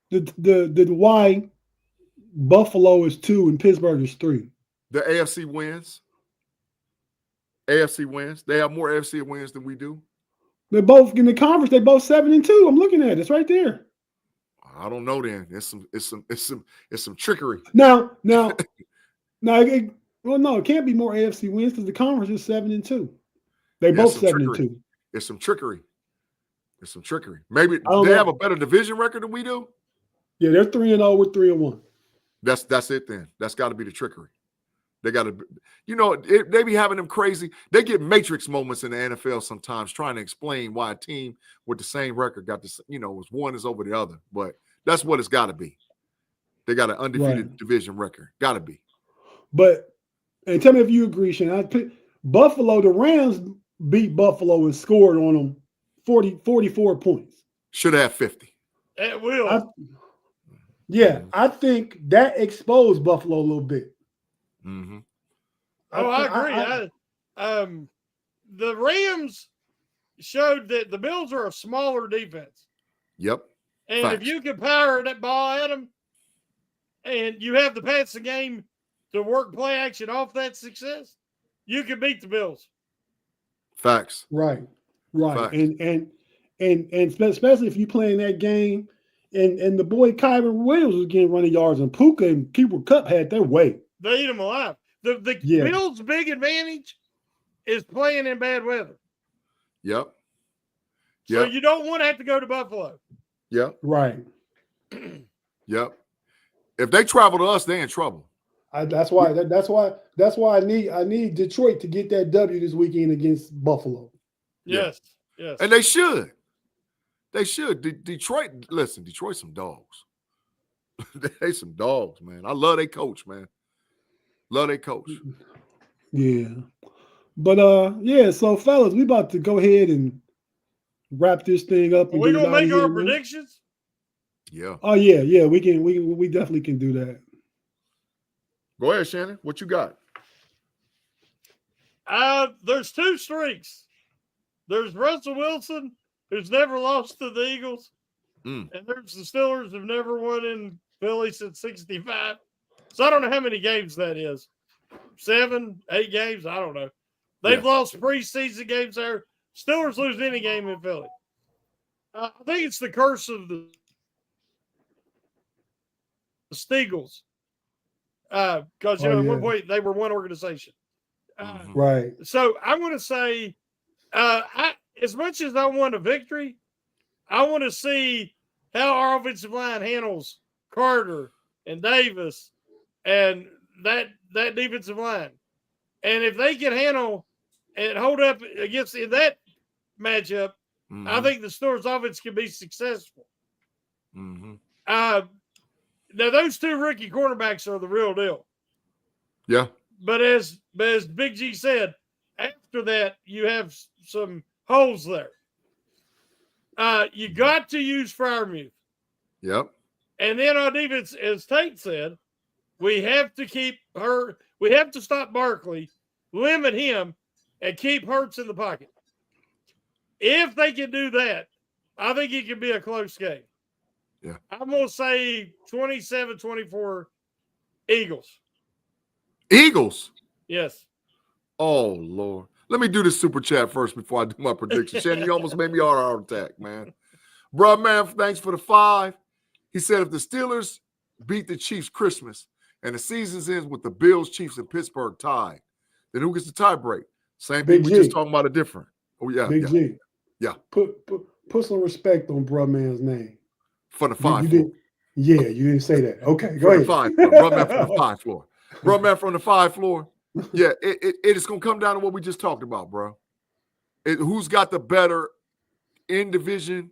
the why Buffalo is 2 and Pittsburgh is 3. The AFC wins. AFC wins. They have more AFC wins than we do. They're both in the conference. They're both 7-2. I'm looking at it. It's right there. I don't know. Then it's some trickery. Now, it can't be more AFC wins because the conference is 7-2. They both 7-2. It's some trickery. Maybe they have a better division record than we do. Yeah, they're 3-0 with 3-1. That's it then. That's got to be the trickery. They got to, they be having them crazy. They get matrix moments in the NFL sometimes trying to explain why a team with the same record got this, one is over the other. But that's what it's got to be. They got an undefeated division record. Got to be. And tell me if you agree, Shannon. Buffalo, the Rams beat Buffalo and scored on them 44 points. Should have 50. It will. I think that exposed Buffalo a little bit. Mm-hmm. I agree. The Rams showed that the Bills are a smaller defense. Yep. And if you can power that ball at them and you have the passing game to work play action off that success, you can beat the Bills. Facts. Right. Facts. And especially if you play in that game and the boy Kyron Williams was getting running yards and Puka and Cooper Kupp had their way. They eat them alive. The Bills' big advantage is playing in bad weather. Yep. So you don't want to have to go to Buffalo. Yep. Right. Yep. If they travel to us, they're in trouble. That's why I need Detroit to get that W this weekend against Buffalo. Yes. Yes. And they should. They should. Detroit, listen, Detroit's some dogs. They some dogs, man. I love their coach, man. Love their coach. Yeah. But so fellas, we about to go ahead and wrap this thing up. We're gonna make our predictions. Yeah. Oh yeah, we can. We definitely can do that. Go ahead, Shannon. What you got? There's two streaks. There's Russell Wilson, who's never lost to the Eagles, and there's the Steelers who've never won in Philly since '65. So I don't know how many games that is. 7, 8 games. I don't know. They've lost preseason games there. Steelers lose any game in Philly. I think it's the curse of the Steagles. Because, at one point they were one organization. Right. So I want to say, as much as I want a victory, I want to see how our offensive line handles Carter and Davis and that defensive line. And if they can handle and hold up against in that matchup, I think the Steelers offense can be successful. Now, those two rookie cornerbacks are the real deal. Yeah. But as Big G said, after that, you have some holes there. You got to use Freiermuth. Yep. And then on defense, as Tate said, we have to stop Barkley, limit him, and keep Hurts in the pocket. If they can do that, I think it can be a close game. Yeah. I'm going to say 27-24 Eagles. Eagles? Yes. Oh, Lord. Let me do this super chat first before I do my prediction. Shannon, you almost made me on a heart attack, man. Bruh, man, thanks for the 5. He said if the Steelers beat the Chiefs Christmas and the season ends with the Bills, Chiefs, and Pittsburgh tied, then who gets the tie break? Same thing. We just talking about it different. Oh, yeah. Big G. Yeah. Put some respect on bruh man's name. For the 5 floor. You didn't say that. Okay, go ahead. Bruh man from the 5 floor. Bruh man from the 5 floor. Yeah, it is going to come down to what we just talked about, bro. Who's got the better in-division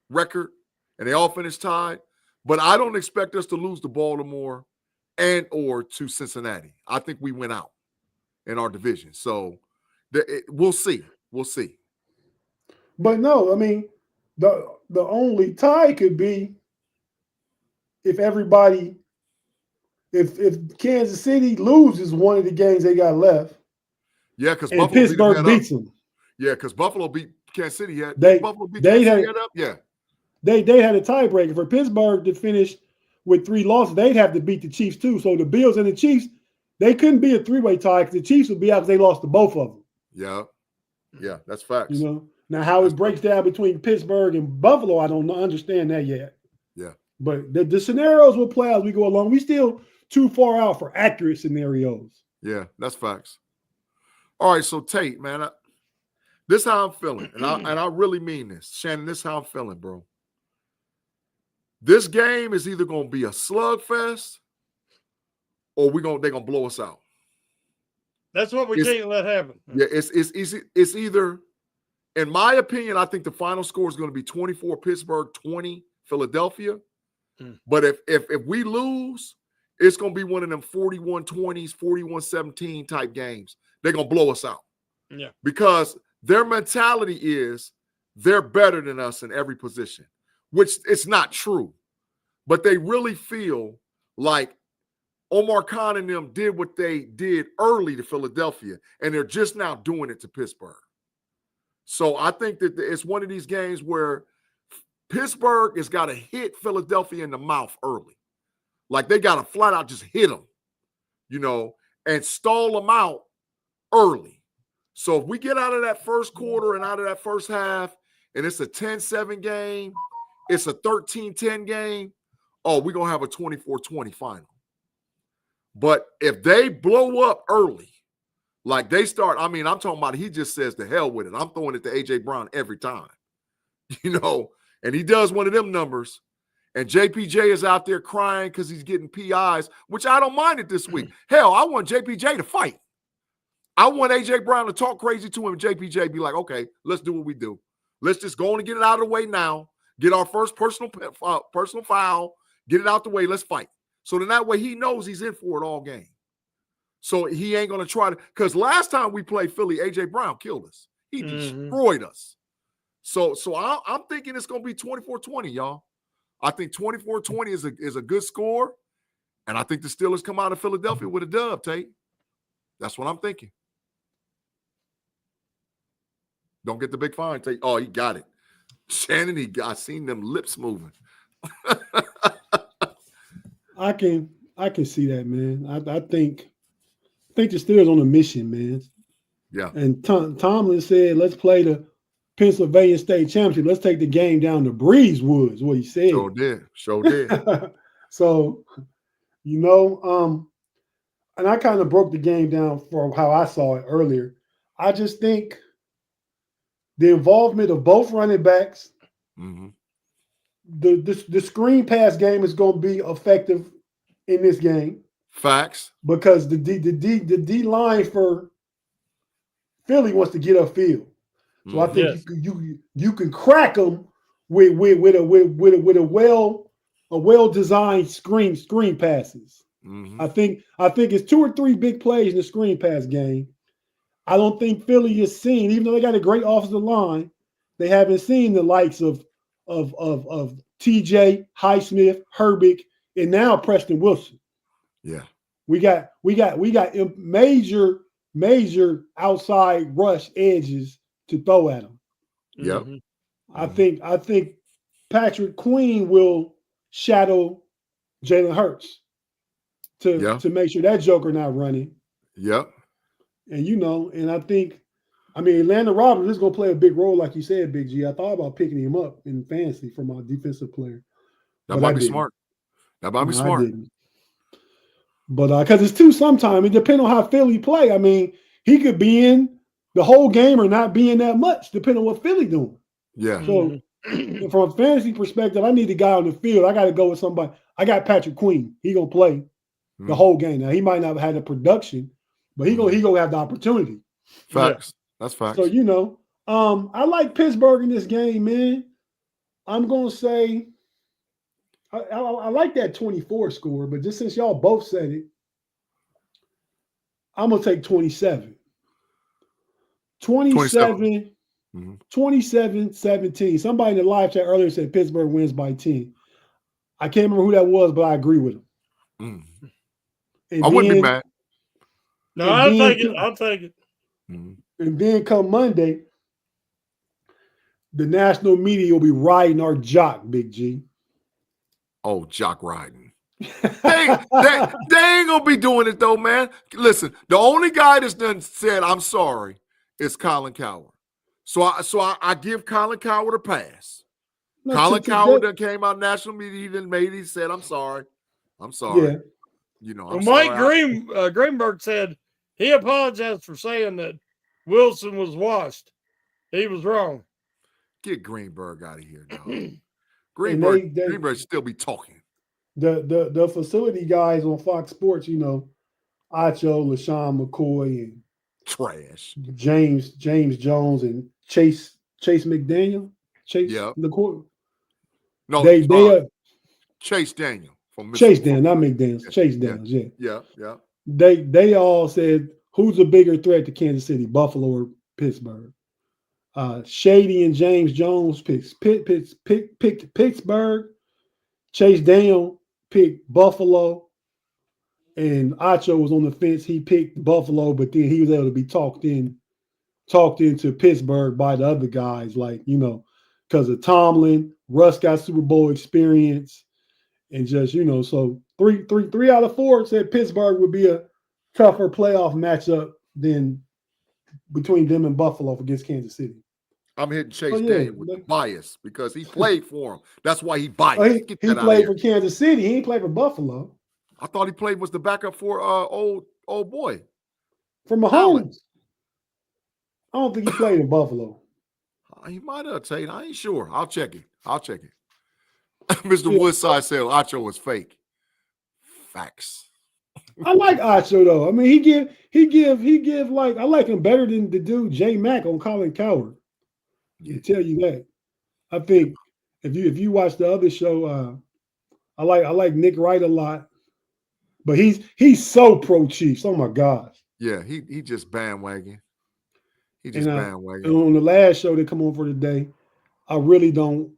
record, and they all finished tied. But I don't expect us to lose to Baltimore and or to Cincinnati. I think we went out in our division. So we'll see. We'll see. But no, I mean, the only tie could be if Kansas City loses one of the games they got left. Yeah, because Buffalo Pittsburgh beats them. Yeah, because Buffalo beat Kansas City. Buffalo beat Kansas City up. Yeah. They had a tiebreaker. For Pittsburgh to finish with 3 losses, they'd have to beat the Chiefs too. So the Bills and the Chiefs, they couldn't be a 3-way tie because the Chiefs would be out because they lost to both of them. Yeah. Yeah, that's facts. Now how it breaks down between Pittsburgh and Buffalo, I don't understand that yet. Yeah. But the scenarios will play as we go along. We still too far out for accurate scenarios. Yeah, that's facts. All right, so Tate, man, this is how I'm feeling, and I really mean this. Shannon, this is how I'm feeling, bro. This game is either going to be a slugfest or they're going to blow us out. That's what we can't let happen. Yeah, it's either, in my opinion, I think the final score is going to be 24 Pittsburgh, 20 Philadelphia. But if we lose, it's going to be one of them 41-20s, 41-17 type games. They're going to blow us out. Yeah. Because their mentality is they're better than us in every position, which it's not true. But they really feel like Omar Khan and them did what they did early to Philadelphia, and they're just now doing it to Pittsburgh. So I think that it's one of these games where Pittsburgh has got to hit Philadelphia in the mouth early. Like they got to flat out just hit them, and stall them out early. So if we get out of that first quarter and out of that first half, and it's a 10-7 game, it's a 13-10 game, we're going to have a 24-20 final. But if they blow up early, like they start, I'm talking about he just says the hell with it. I'm throwing it to A.J. Brown every time, and he does one of them numbers. And JPJ is out there crying because he's getting PIs, which I don't mind it this week. Hell, I want JPJ to fight. I want A.J. Brown to talk crazy to him and JPJ be like, okay, let's do what we do. Let's just go on and get it out of the way now. Get our first personal foul. Get it out the way. Let's fight. So then that way he knows he's in for it all game. So he ain't going to try to – because last time we played Philly, A.J. Brown killed us. He destroyed us. So I'm thinking it's going to be 24-20, y'all. I think 24-20 is a good score. And I think the Steelers come out of Philadelphia with a dub, Tate. That's what I'm thinking. Don't get the big fine, Tate. Oh, he got it. Shannon, I seen them lips moving. I can see that, man. I think the Steelers on a mission, man. Yeah. And Tomlin said, let's play the Pennsylvania State Championship. Let's take the game down to Breezewood, is what he said. Sure did. So, and I kind of broke the game down for how I saw it earlier. I just think the involvement of both running backs, the screen pass game is going to be effective in this game. Facts. Because the D line for Philly wants to get upfield. So I think you can crack them with a well designed screen passes. I think it's 2 or 3 big plays in the screen pass game. I don't think Philly is seen, even though they got a great offensive line, they haven't seen the likes of TJ, Highsmith, Herbig, and now Preston Wilson. Yeah. We got major outside rush edges to throw at them. Yep. I think Patrick Queen will shadow Jalen Hurts to make sure that joker not running. Yep. And and I think, Atlanta Roberts is going to play a big role, like you said, Big G. I thought about picking him up in fantasy for my defensive player. That might be smart. That might be smart. I didn't. But because it's two sometimes, it depends on how Philly play. He could be in the whole game or not be in that much, depending on what Philly doing. Yeah. So from a fantasy perspective, I need a guy on the field. I got to go with somebody. I got Patrick Queen. He gonna play the whole game. Now he might not have had the production, but he gonna have the opportunity. Facts. That's facts. So I like Pittsburgh in this game, man. I'm gonna say I like that 24 score, but just since y'all both said it, I'm going to take 27. 27-17. Somebody in the live chat earlier said Pittsburgh wins by 10. I can't remember who that was, but I agree with him. I wouldn't be mad. No, I'll take it. And then come Monday, the national media will be riding our jock, Big G. Oh, jock riding. they ain't gonna be doing it though, man. Listen, the only guy that's done said I'm sorry is Colin Cowherd. So I give Colin Cowherd a pass. Colin Cowherd done came out national media. He said I'm sorry. I'm sorry. Yeah. Mike Greenberg said he apologized for saying that Wilson was washed. He was wrong. Get Greenberg out of here, dog. Greenberg still be talking. The facility guys on Fox Sports, Acho, LaShawn McCoy, and trash. James Jones and Chase McDaniel. No, they Chase Daniel from Chase Daniel, not McDaniel. Yeah. Chase Daniels, yeah. They all said who's a bigger threat to Kansas City, Buffalo or Pittsburgh? Shady and James Jones picked Pittsburgh. Chase Daniel picked Buffalo. And Acho was on the fence. He picked Buffalo, but then he was able to be talked into Pittsburgh by the other guys, because of Tomlin. Russ got Super Bowl experience. And just, so three out of 4 said Pittsburgh would be a tougher playoff matchup than between them and Buffalo against Kansas City. I'm hitting Chase Daniel with the bias because he played for him. That's why he biased. He played for Kansas City. He ain't played for Buffalo. I thought he was the backup for old boy. For Mahomes. I don't think he played in Buffalo. He might have, Tate. I ain't sure. I'll check it. Mr. Woodside said Acho was fake. Facts. I like Acho though. I mean, he give I like him better than the dude J Mac on Colin Cowherd. I tell you that. I think if you watch the other show, I like Nick Wright a lot, but he's so pro Chiefs. Oh my gosh. Yeah, he just bandwagon. Bandwagon. And on the last show that come on for today, I really don't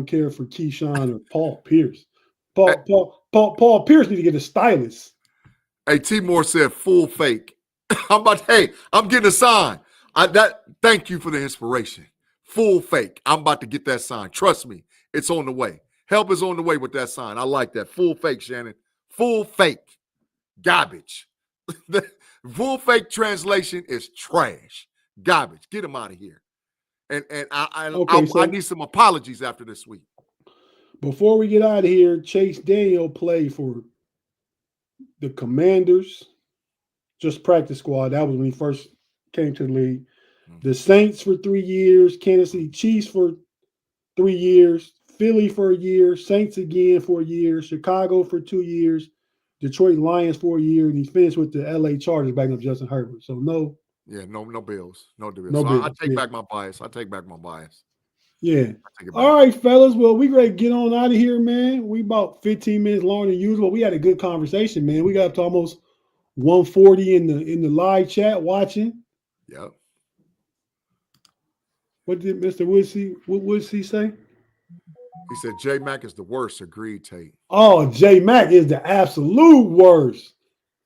care for Keyshawn or Paul Pierce. Paul Pierce need to get a stylist. Hey, T Moore said full fake. I'm getting a sign. Thank you for the inspiration. Full fake. I'm about to get that sign. Trust me, it's on the way. Help is on the way with that sign. I like that. Full fake, Shannon. Full fake. Garbage. The full fake translation is trash. Garbage. Get him out of here. And I need some apologies after this week. Before we get out of here, Chase Daniel played for the Commanders, just practice squad. That was when he first came to the league. The Saints for 3 years, Kansas City Chiefs for 3 years, Philly for a year, Saints again for a year, Chicago for 2 years, Detroit Lions for a year, and he finished with the LA Chargers backing up Justin Herbert. So no Bills. No Bills. So I take back my bias. Yeah. All right, fellas. Well, we ready to get on out of here, man. We about 15 minutes longer than usual. We had a good conversation, man. We got up to almost 140 in the live chat watching. Yep. What did Mr. Woodsey say? He said J Mac is the worst. Agreed, Tate. Oh, J Mac is the absolute worst.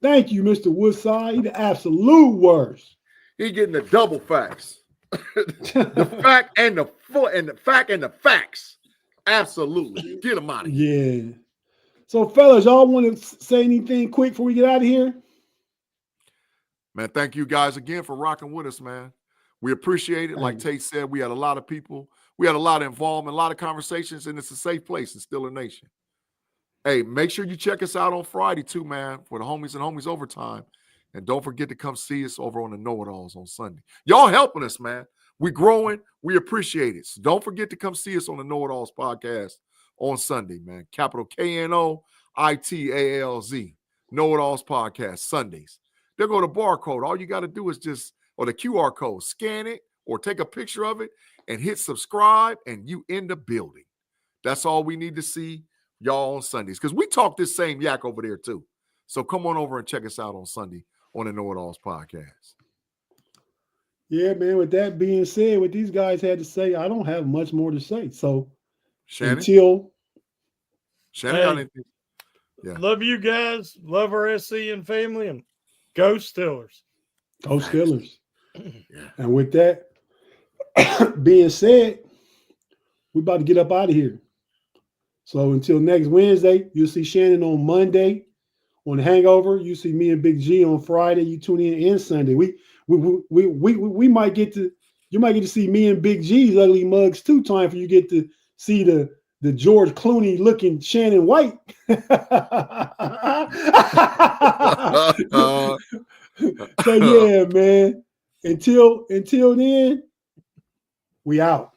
Thank you, Mr. Woodside. He's the absolute worst. He getting the double facts. The fact and the facts. Absolutely. Get him out of here. Yeah. So, fellas, y'all want to say anything quick before we get out of here? Man, thank you guys again for rocking with us, man. We appreciate it. Like Tate said, we had a lot of people. We had a lot of involvement, a lot of conversations, and it's a safe place in Steeler Nation. Hey, make sure you check us out on Friday, too, man, for the Homies and Homies Overtime. And don't forget to come see us over on the Know-It-Alls on Sunday. Y'all helping us, man. We're growing. We appreciate it. So don't forget to come see us on the Know-It-Alls podcast on Sunday, man. Capital KNOITALZ. Know-It-Alls podcast, Sundays. They'll go to barcode. All you got to do is or the QR code, scan it or take a picture of it and hit subscribe, and you in the building. That's all we need to see y'all on Sundays, because we talk this same yak over there too. So come on over and check us out on Sunday on the Know-It-Alls podcast. Yeah, man. With that being said, what these guys had to say, I don't have much more to say. So Shannon, got anything? Yeah. Love you guys. Love our SC and family, and go Steelers. Go Steelers. Yeah. And with that being said, we're about to get up out of here. So until next Wednesday, you'll see Shannon on Monday on Hangover. You see me and Big-G on Friday. You tune in Sunday. We might get to, you might get to see me and Big-G's ugly mugs too. Time for you get to see the George Clooney looking Shannon White. So yeah, man. Until then, we out.